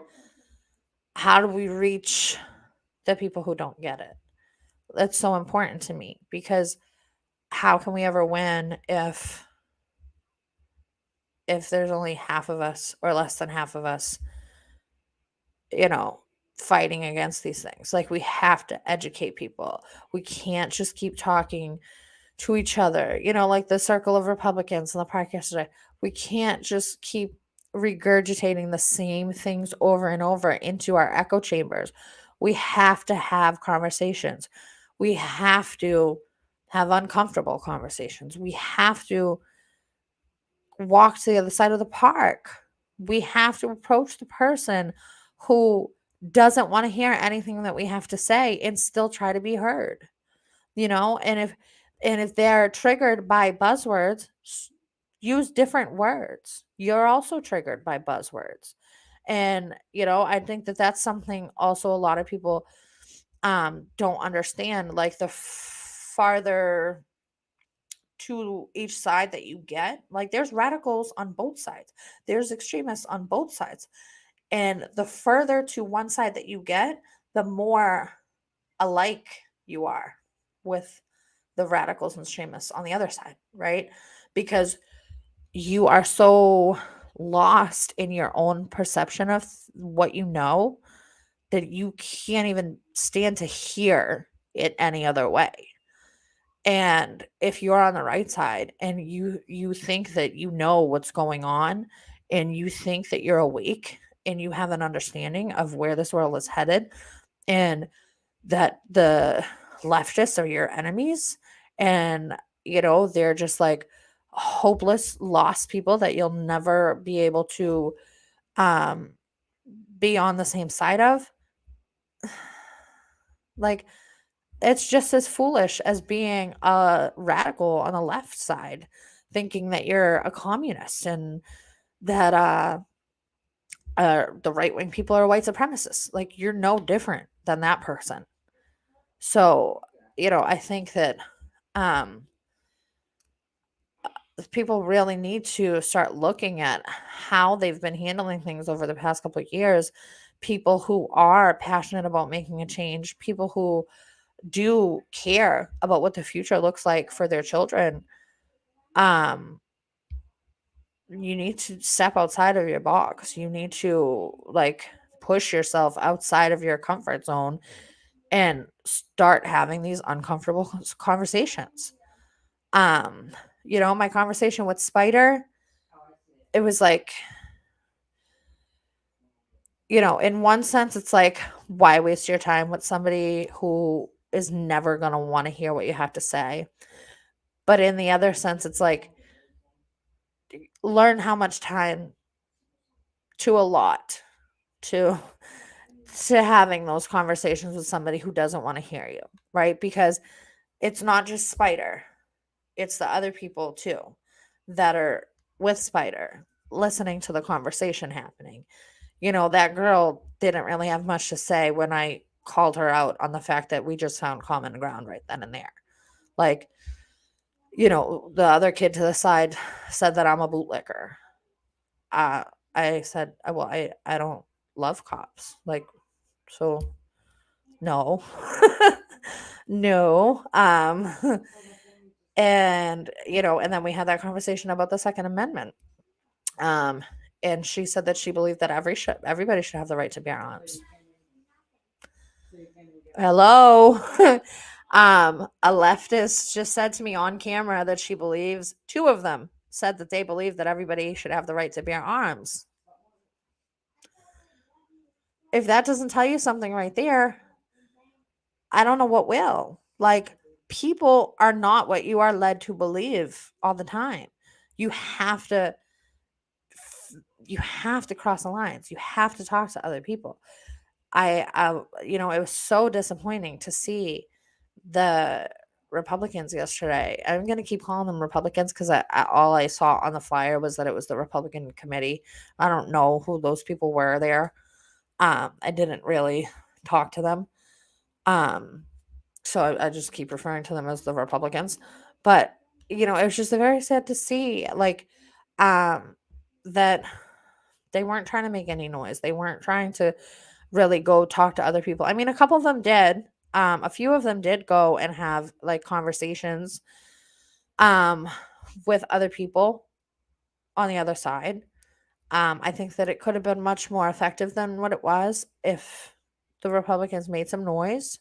reach the people who don't get it? That's so important to me, because how can we ever win if there's only half of us or less than half of us, fighting against these things? Like, we have to educate people. We can't just keep talking to each other, like the circle of Republicans in the park yesterday. We can't just keep regurgitating the same things over and over into our echo chambers. We have to have conversations. We have to have uncomfortable conversations. We have to walk to the other side of the park. We have to approach the person who doesn't want to hear anything that we have to say and still try to be heard. And if they're triggered by buzzwords, use different words. You're also triggered by buzzwords. And I think that that's something also a lot of people don't understand. Like, the farther to each side that you get, like, there's radicals on both sides, there's extremists on both sides, and the further to one side that you get, the more alike you are with the radicals and extremists on the other side, right? Because you are so lost in your own perception of what you know that you can't even stand to hear it any other way. And if you're on the right side and you think that you know what's going on, and you think that you're awake and you have an understanding of where this world is headed, and that the leftists are your enemies, and they're just like hopeless, lost people that you'll never be able to be on the same side of, like, it's just as foolish as being a radical on the left side, thinking that you're a communist and that the right-wing people are white supremacists. Like, you're no different than that person. So, I think that people really need to start looking at how they've been handling things over the past couple of years. People who are passionate about making a change, people who do care about what the future looks like for their children, you need to step outside of your box. You need to, like, push yourself outside of your comfort zone and start having these uncomfortable conversations. My conversation with Spider, it was like, in one sense, it's like, why waste your time with somebody who is never going to want to hear what you have to say? But in the other sense, it's like, learn how much time to allot to having those conversations with somebody who doesn't want to hear you, right? Because it's not just Spider, it's the other people too that are with Spider listening to the conversation happening. That girl didn't really have much to say when I called her out on the fact that we just found common ground right then and there. Like, the other kid to the side said that I'm a bootlicker. I said, well, I don't love cops. Like, so no. No. And and then we had that conversation about the Second Amendment. And she said that she believed that everybody should have the right to bear arms. Hello. A leftist just said to me on camera that she believes, two of them said that they believe that everybody should have the right to bear arms. if that doesn't tell you something right there, I don't know what will. Like, people are not what you are led to believe all the time. You have to cross the lines. You have to talk to other people. It was so disappointing to see the Republicans yesterday. I'm going to keep calling them Republicans because all I saw on the flyer was that it was the Republican committee. I don't know who those people were there. I didn't really talk to them. So I just keep referring to them as the Republicans. But, it was just very sad to see, like, that they weren't trying to make any noise. They weren't trying to really go talk to other people. I mean, a couple of them did. A few of them did go and have like conversations with other people on the other side. I think that it could have been much more effective than what it was if the Republicans made some noise.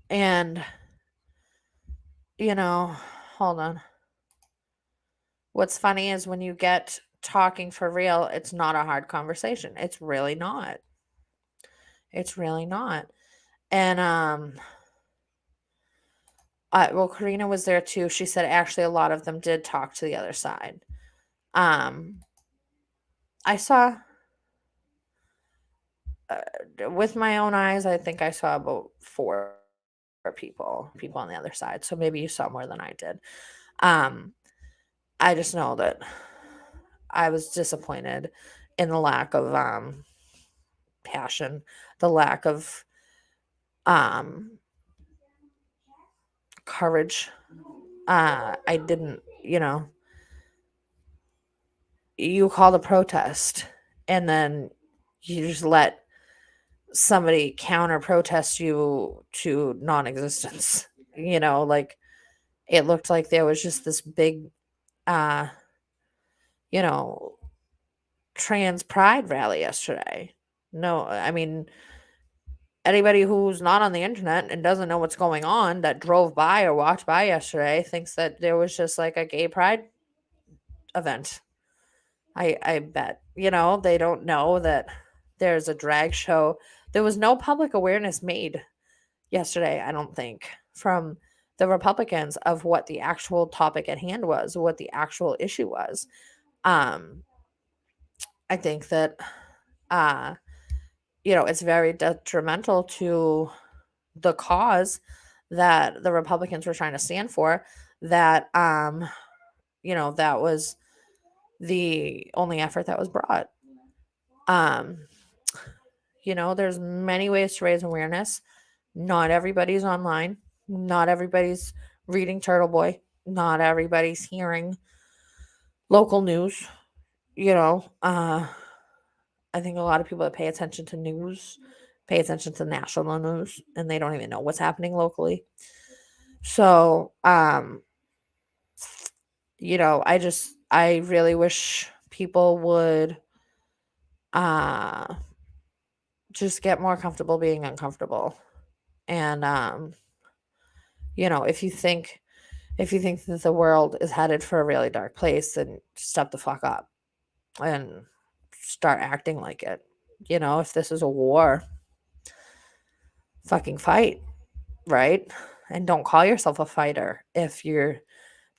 And hold on. What's funny is when you get talking for real, it's not a hard conversation. It's really not. It's really not. And well, Karina was there too. She said actually a lot of them did talk to the other side. I saw with my own eyes, I think I saw about 4 people on the other side. So maybe you saw more than I did. I just know that I was disappointed in the lack of passion, the lack of courage. I didn't, you called a protest and then you just let somebody counter protest you to non-existence. Like, it looked like there was just this big trans pride rally yesterday. No, I mean, anybody who's not on the internet and doesn't know what's going on that drove by or walked by yesterday thinks that there was just like a gay pride event. I bet, they don't know that there's a drag show. There was no public awareness made yesterday, I don't think, from the Republicans of what the actual topic at hand was, what the actual issue was. I think that, it's very detrimental to the cause that the Republicans were trying to stand for, that, that was the only effort that was brought. There's many ways to raise awareness. Not everybody's online. Not everybody's reading Turtle Boy. Not everybody's hearing local news. I think a lot of people that pay attention to news pay attention to national news and they don't even know what's happening locally. So, I really wish people would just get more comfortable being uncomfortable. And if you think that the world is headed for a really dark place, then step the fuck up and start acting like it. If this is a war, fucking fight, right? And don't call yourself a fighter if you're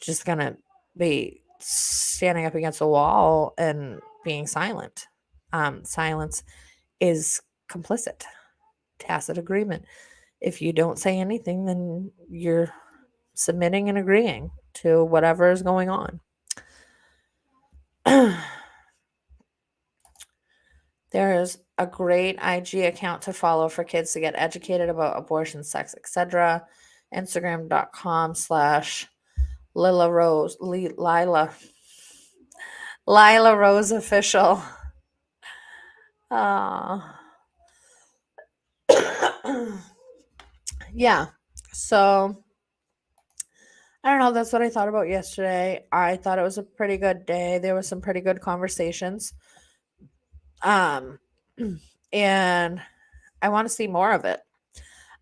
just gonna be standing up against a wall and being silent. Silence is complicit, tacit agreement. If you don't say anything, then you're submitting and agreeing to whatever is going on. There is a great IG account to follow for kids to get educated about abortion, sex, etc. Instagram.com/Lila Rose official. Yeah. So I don't know. That's what I thought about yesterday. I thought it was a pretty good day. There was some pretty good conversations. And I want to see more of it.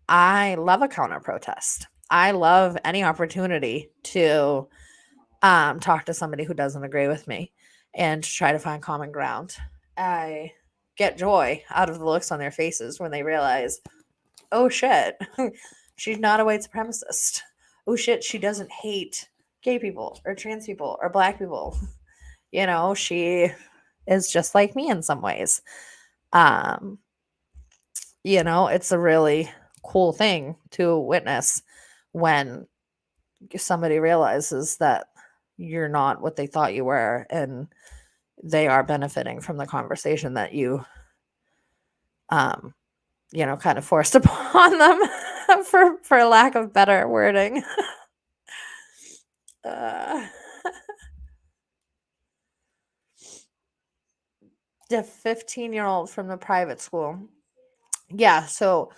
I love a counter protest. I love any opportunity to talk to somebody who doesn't agree with me and to try to find common ground. I get joy out of the looks on their faces when they realize, oh shit, she's not a white supremacist. Oh shit, she doesn't hate gay people or trans people or black people. She is just like me in some ways. It's a really cool thing to witness when somebody realizes that you're not what they thought you were, and they are benefiting from the conversation that you kind of forced upon them for lack of better wording. uh, the 15-year-old from the private school. Yeah, so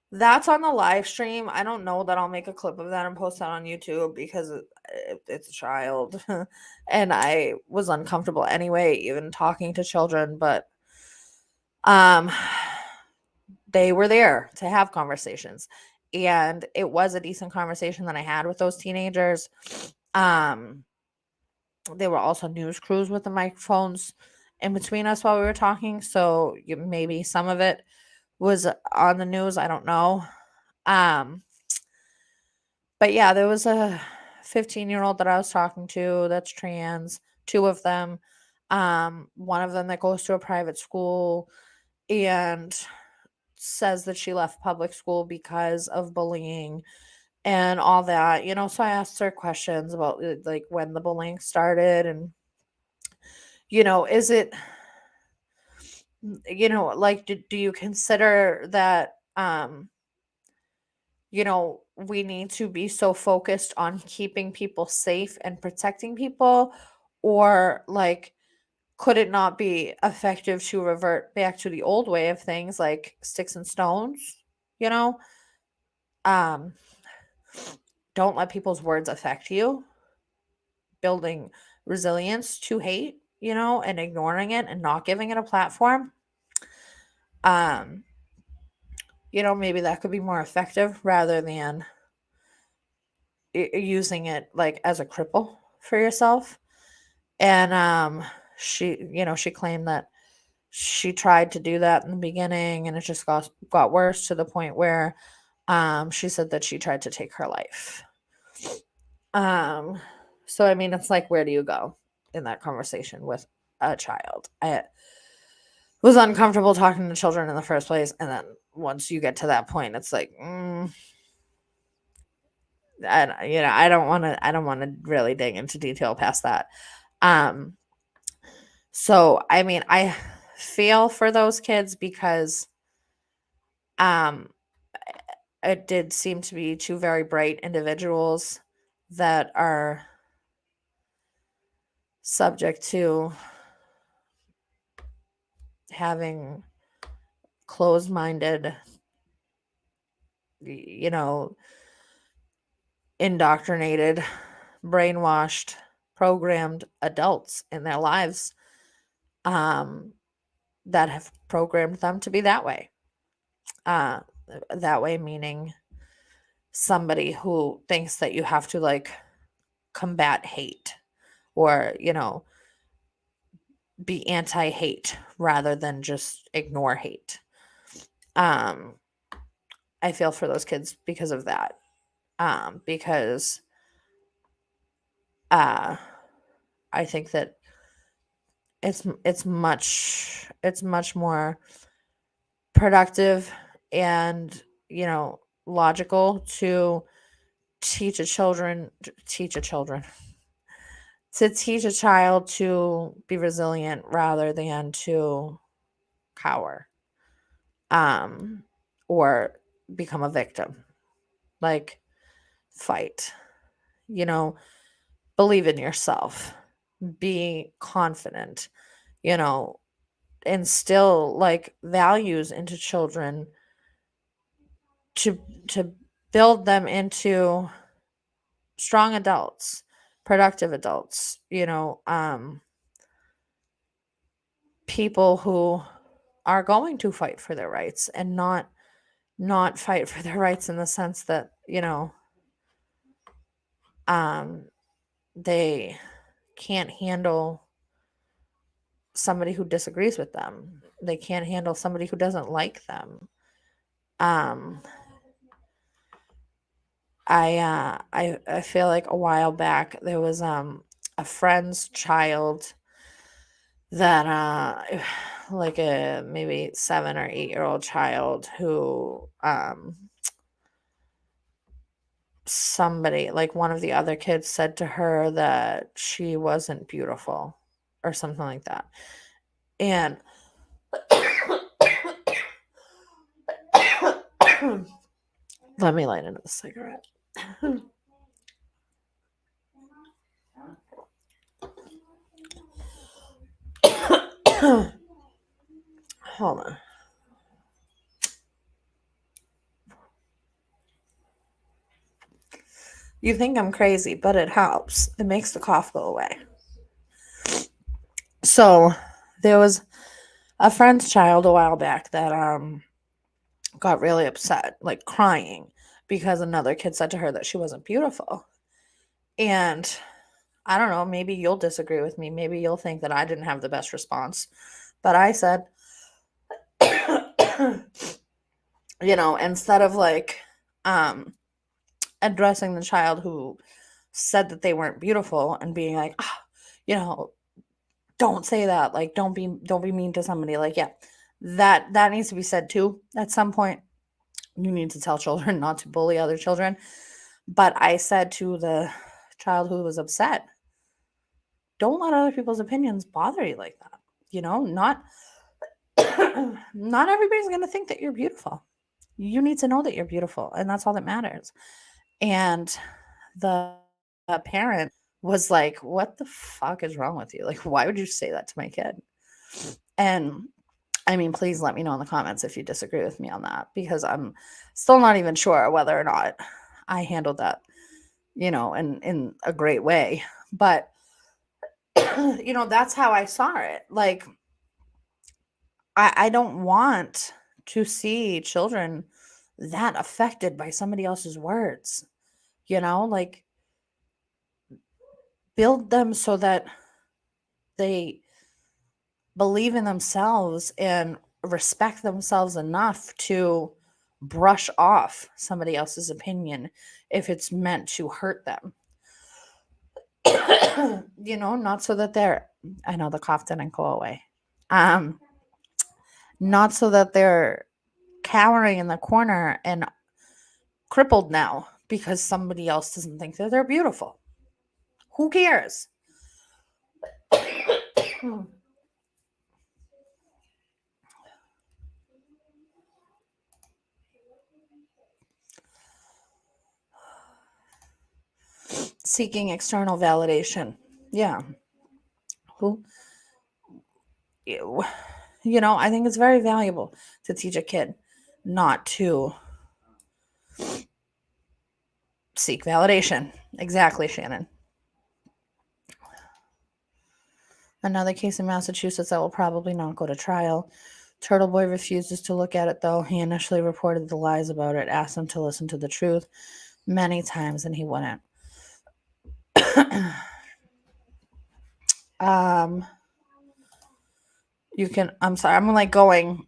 that's on the live stream. I don't know that I'll make a clip of that and post that on YouTube because it's a child. And I was uncomfortable anyway, even talking to children, but they were there to have conversations. And it was a decent conversation that I had with those teenagers. There were also news crews with the microphones in between us while we were talking. So maybe some of it was on the news. I don't know. But yeah, there was a 15-year-old that I was talking to that's trans, two of them. One of them that goes to a private school and says that she left public school because of bullying and all that. So I asked her questions about like when the bullying started, and is it like do you consider that we need to be so focused on keeping people safe and protecting people, or like could it not be effective to revert back to the old way of things, like sticks and stones? um don't let people's words affect you, building resilience to hate, and ignoring it and not giving it a platform. Maybe that could be more effective rather than using it like as a cripple for yourself. And she claimed that she tried to do that in the beginning and it just got worse to the point where she said that she tried to take her life. So I mean, it's like, where do you go in that conversation with a child? I was uncomfortable talking to children in the first place, and then once you get to that point, it's like, I don't want to really dig into detail past that. So I mean, I feel for those kids because it did seem to be two very bright individuals that are subject to having closed-minded, indoctrinated, brainwashed, programmed adults in their lives that have programmed them to be that way. That way meaning somebody who thinks that you have to like combat hate or, be anti-hate rather than just ignore hate. I feel for those kids because of that. Because I think that it's much more productive and logical to teach a child to be resilient rather than to cower or become a victim. Like, fight, believe in yourself, be confident, instill like values into children to build them into strong adults, productive adults, people who are going to fight for their rights and not fight for their rights in the sense that, they can't handle somebody who disagrees with them. They can't handle somebody who doesn't like them. I feel like a while back there was a friend's child that like a maybe 7 or 8-year-old child who somebody, like one of the other kids, said to her that she wasn't beautiful or something like that. And let me light another cigarette. Hold on. You think I'm crazy, but it helps. It makes the cough go away. So there was a friend's child a while back that got really upset, like crying, because another kid said to her that she wasn't beautiful. And I don't know, maybe you'll disagree with me. Maybe you'll think that I didn't have the best response. But I said, you know, instead of like addressing the child who said that they weren't beautiful and being like, you know, don't say that, like don't be mean to somebody, like, yeah, that needs to be said too. At some point you need to tell children not to bully other children. But I said to the child who was upset, don't let other people's opinions bother you like that. You know, not everybody's going to think that you're beautiful. You need to know that you're beautiful, and that's all that matters. And the parent was like, what the fuck is wrong with you? Like, why would you say that to my kid? And I mean, please let me know in the comments if you disagree with me on that, because I'm still not even sure whether or not I handled that, you know, in a great way. But, you know, that's how I saw it. Like, I don't want to see children that affected by somebody else's words, you know, like build them so that they believe in themselves and respect themselves enough to brush off somebody else's opinion if it's meant to hurt them. You know, not so that I know the cough didn't go away. Not so that they're cowering in the corner and crippled now because somebody else doesn't think that they're beautiful. Who cares? Seeking external validation. Yeah. Who? You know, I think it's very valuable to teach a kid not to seek validation. Exactly, Shannon. Another case in Massachusetts that will probably not go to trial. Turtle Boy refuses to look at it, though. He initially reported the lies about it, asked him to listen to the truth many times, and he wouldn't. I'm sorry, I'm like going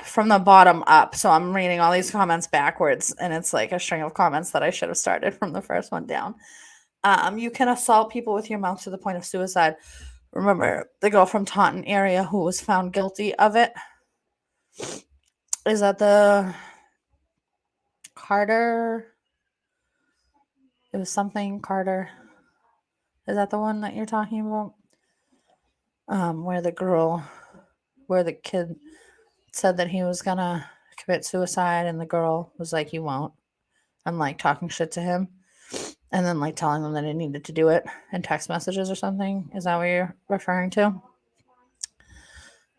from the bottom up, so I'm reading all these comments backwards, and it's like a string of comments that I should have started from the first one down. You can assault people with your mouth to the point of suicide. Remember the girl from Taunton area who was found guilty of it? Is that the Carter? It was something Carter. Is that the one that you're talking about? Where the kid said that he was gonna commit suicide, and the girl was like, "You won't," and like talking shit to him, and then like telling them that he needed to do it in text messages or something. Is that what you're referring to?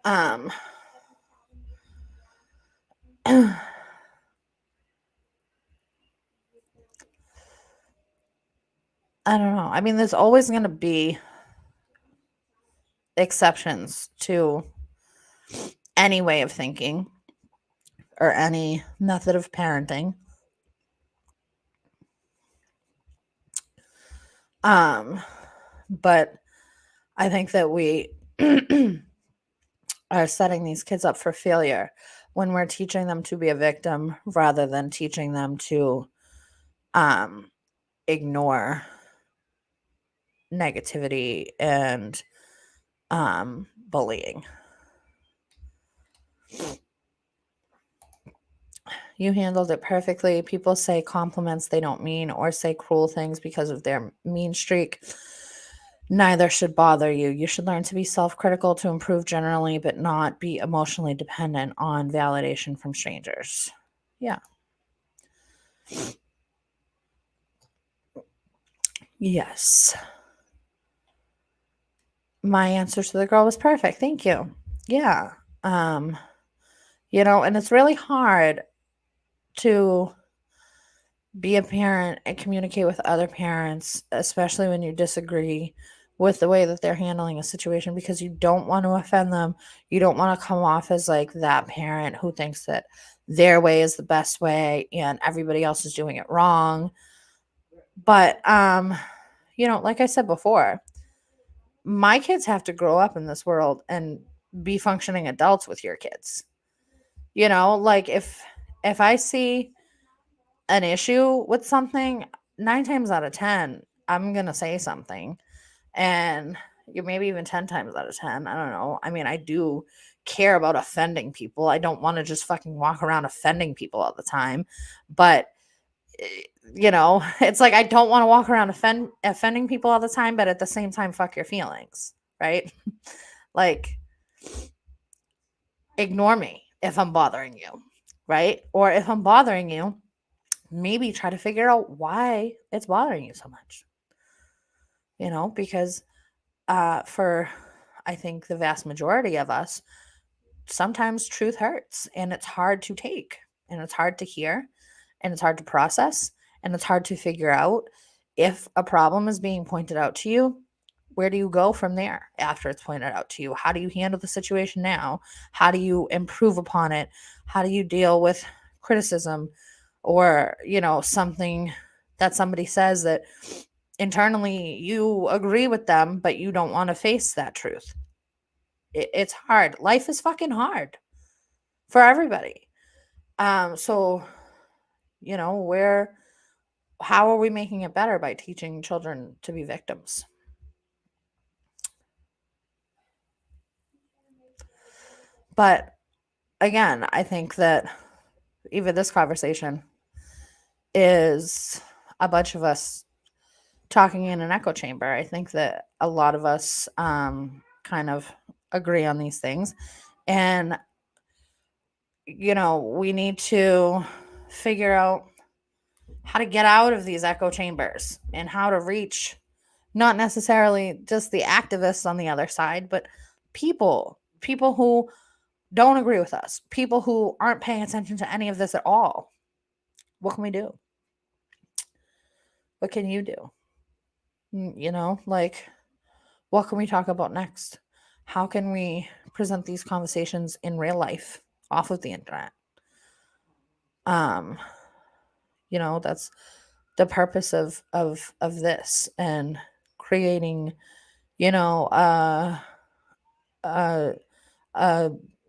I don't know. I mean, there's always going to be exceptions to any way of thinking or any method of parenting. But I think that we are setting these kids up for failure when we're teaching them to be a victim rather than teaching them to ignore negativity and bullying. You handled it perfectly. People say compliments they don't mean or say cruel things because of their mean streak. Neither should bother you. You should learn to be self-critical to improve generally, but not be emotionally dependent on validation from strangers. Yeah. Yes. My answer to the girl was perfect. Thank you. Yeah. And it's really hard to be a parent and communicate with other parents, especially when you disagree with the way that they're handling a situation, because you don't want to offend them. You don't want to come off as like that parent who thinks that their way is the best way and everybody else is doing it wrong. But like I said before, my kids have to grow up in this world and be functioning adults with your kids. Like if I see an issue with something, 9 times out of 10, I'm going to say something. And maybe even 10 times out of 10, I don't know. I mean, I do care about offending people. I don't want to just fucking walk around offending people all the time. But it's like I don't want to walk around offending people all the time, but at the same time, fuck your feelings, right? Like, ignore me if I'm bothering you, right? Or if I'm bothering you, maybe try to figure out why it's bothering you so much. Because for I think the vast majority of us, sometimes truth hurts and it's hard to take and it's hard to hear and it's hard to process and it's hard to figure out. If a problem is being pointed out to you, where do you go from there after it's pointed out to you? How do you handle the situation now? How do you improve upon it? How do you deal with criticism or, something that somebody says that internally you agree with them, but you don't want to face that truth? It's hard. Life is fucking hard for everybody. So, how are we making it better by teaching children to be victims? But again, I think that even this conversation is a bunch of us talking in an echo chamber. I think that a lot of us kind of agree on these things. And, we need to figure out how to get out of these echo chambers and how to reach not necessarily just the activists on the other side, but people who don't agree with us, people who aren't paying attention to any of this at all. What can we do? What can you do? What can we talk about next? How can we present these conversations in real life off of the internet? That's the purpose of this, and creating, I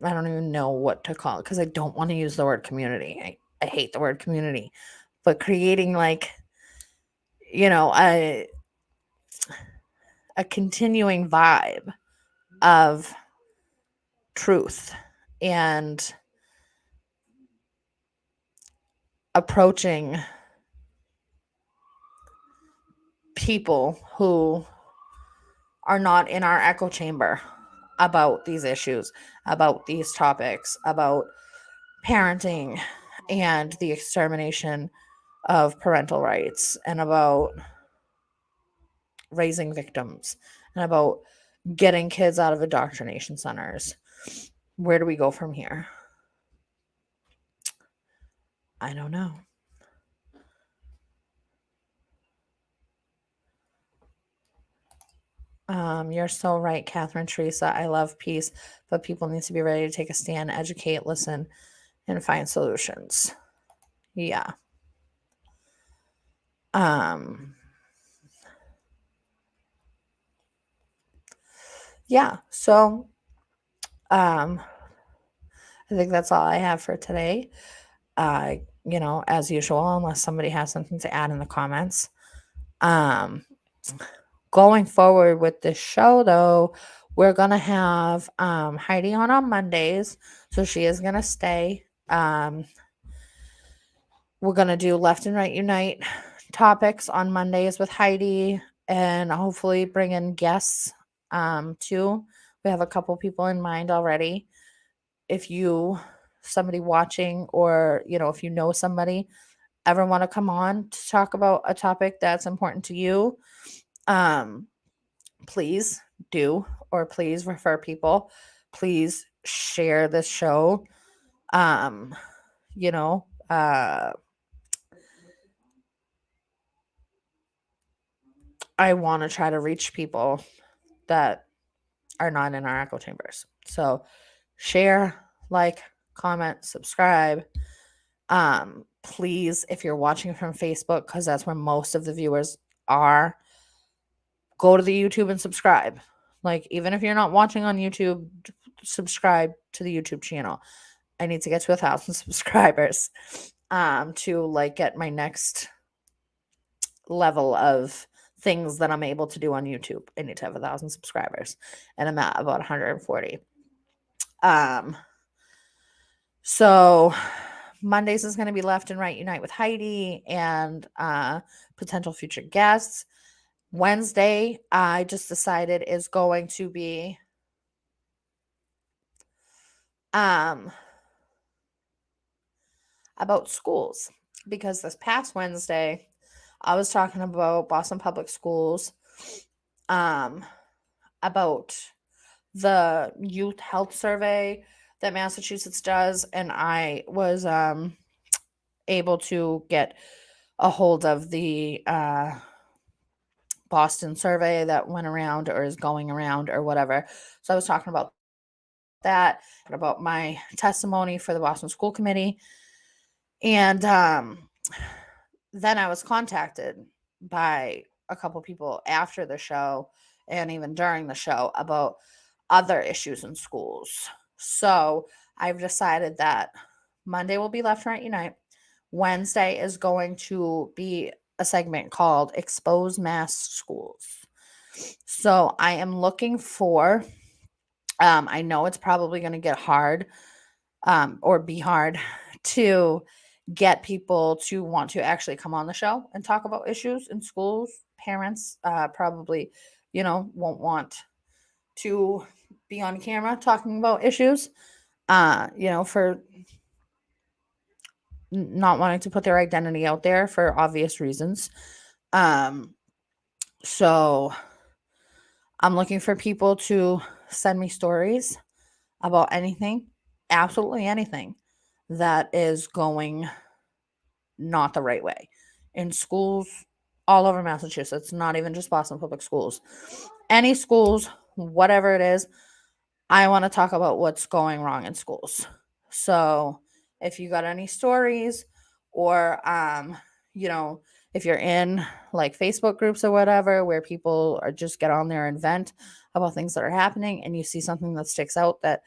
don't even know what to call it because I don't want to use the word community. I hate the word community, but creating a continuing vibe of truth and approaching people who are not in our echo chamber about these issues, about these topics, about parenting and the extermination of parental rights, and about raising victims, and about getting kids out of indoctrination centers. Where do we go from here? I don't know. You're so right, Catherine Teresa. I love peace, but people need to be ready to take a stand, educate, listen, and find solutions. Yeah. Yeah. So, I think that's all I have for today. As usual, unless somebody has something to add in the comments. Going forward with this show, though, we're gonna have Heidi on Mondays, so she is gonna stay. We're gonna do Left and Right Unite topics on Mondays with Heidi, and hopefully bring in guests too. We have a couple people in mind already. If somebody watching, or if you know somebody ever want to come on to talk about a topic that's important to you, please do, or please refer people. Please share this show. You know, I want to try to reach people that are not in our echo chambers. So share, like, comment, subscribe. Please, if you're watching from Facebook, because that's where most of the viewers are, go to the YouTube and subscribe. Like, even if you're not watching on YouTube, subscribe to the YouTube channel. I need to get to 1,000 subscribers to like get my next level of things that I'm able to do on YouTube. I need to have 1,000 subscribers, and I'm at about 140. So Mondays is going to be Left and Right Unite with Heidi and potential future guests. Wednesday, I just decided, is going to be about schools, because this past Wednesday I was talking about Boston Public Schools, about the youth health survey that Massachusetts does, and I was able to get a hold of the Boston survey that went around, or is going around, or whatever. So I was talking about that, and about my testimony for the Boston School Committee. And then I was contacted by a couple people after the show, and even during the show, about other issues in schools. So I've decided that Monday will be Left and Right Unite. Wednesday is going to be a segment called Expose Mass Schools. So I am looking for, I know it's probably going to get hard, or be hard to get people to want to actually come on the show and talk about issues in schools. Parents probably, won't want to be on camera talking about issues, for not wanting to put their identity out there for obvious reasons. So I'm looking for people to send me stories about anything, absolutely anything, that is going not the right way in schools all over Massachusetts, not even just Boston Public Schools. Any schools, whatever it is, I want to talk about what's going wrong in schools. So if you got any stories, or if you're in like Facebook groups or whatever, where people are just get on there and vent about things that are happening, and you see something that sticks out that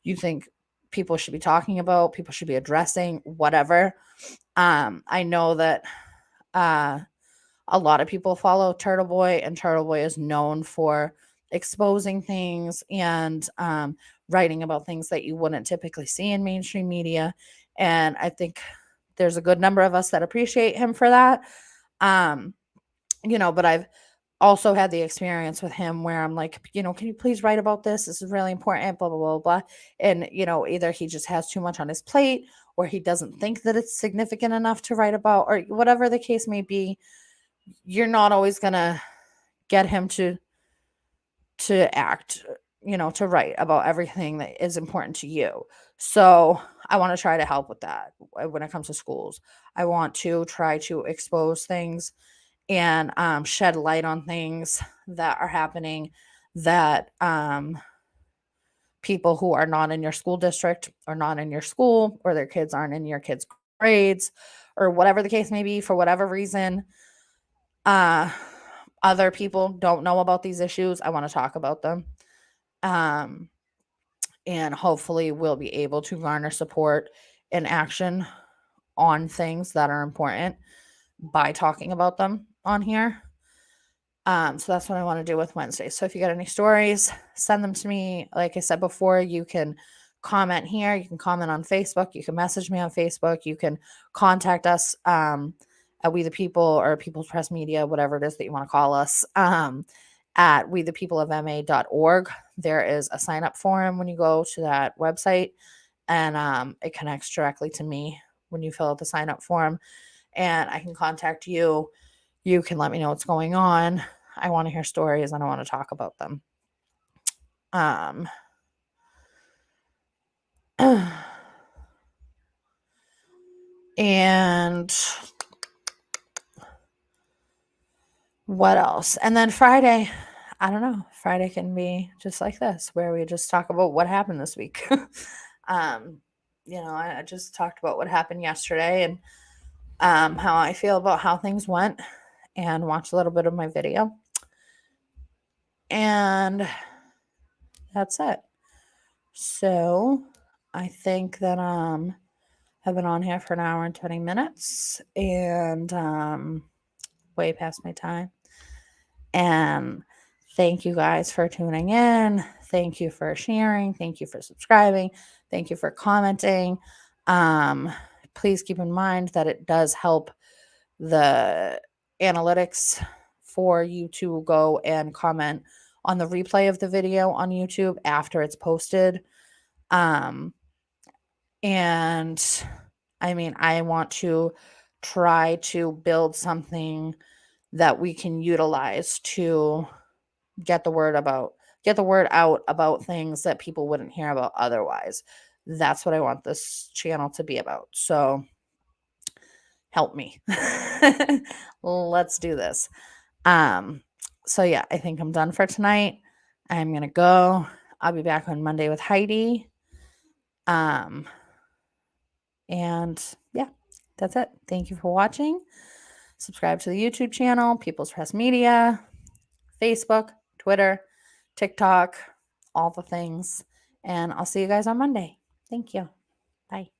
you think people should be talking about, people should be addressing, whatever. I know that a lot of people follow Turtle Boy, and Turtle Boy is known for exposing things and writing about things that you wouldn't typically see in mainstream media. And I think there's a good number of us that appreciate him for that. But I've also had the experience with him where I'm like, can you please write about this? This is really important, blah, blah, blah, blah. And, either he just has too much on his plate, or he doesn't think that it's significant enough to write about, or whatever the case may be. You're not always going to get him to act, to write about everything that is important to you. So I want to try to help with that when it comes to schools. I want to try to expose things and shed light on things that are happening that people who are not in your school district, or not in your school, or their kids aren't in your kids' grades, or whatever the case may be, for whatever reason, other people don't know about these issues. I want to talk about them. and hopefully we'll be able to garner support and action on things that are important by talking about them on here. So that's what I want to do with Wednesday. So if you got any stories, send them to me. Like I said before, you can comment here. You can comment on Facebook. You can message me on Facebook. You can contact us at We the People or People's Press Media, whatever it is that you want to call us, at wethepeopleofma.org. There is a sign up form when you go to that website, and it connects directly to me when you fill out the sign up form, and I can contact you. You can let me know what's going on. I want to hear stories and I want to talk about them. And what else? And then Friday, I don't know. Friday can be just like this, where we just talk about what happened this week. I just talked about what happened yesterday and how I feel about how things went, and watch a little bit of my video. And that's it. So I think that I've been on here for an hour and 20 minutes and way past my time. And thank you guys for tuning in. Thank you for sharing. Thank you for subscribing. Thank you for commenting. Please keep in mind that it does help the analytics for you to go and comment on the replay of the video on YouTube after it's posted. And I mean, I want to try to build something that we can utilize to get the word out about things that people wouldn't hear about otherwise. That's what I want this channel to be about. So help me. Let's do this. So yeah, I think I'm done for tonight. I'm going to go. I'll be back on Monday with Heidi. And yeah, that's it. Thank you for watching. Subscribe to the YouTube channel, People's Press Media, Facebook, Twitter, TikTok, all the things. And I'll see you guys on Monday. Thank you. Bye.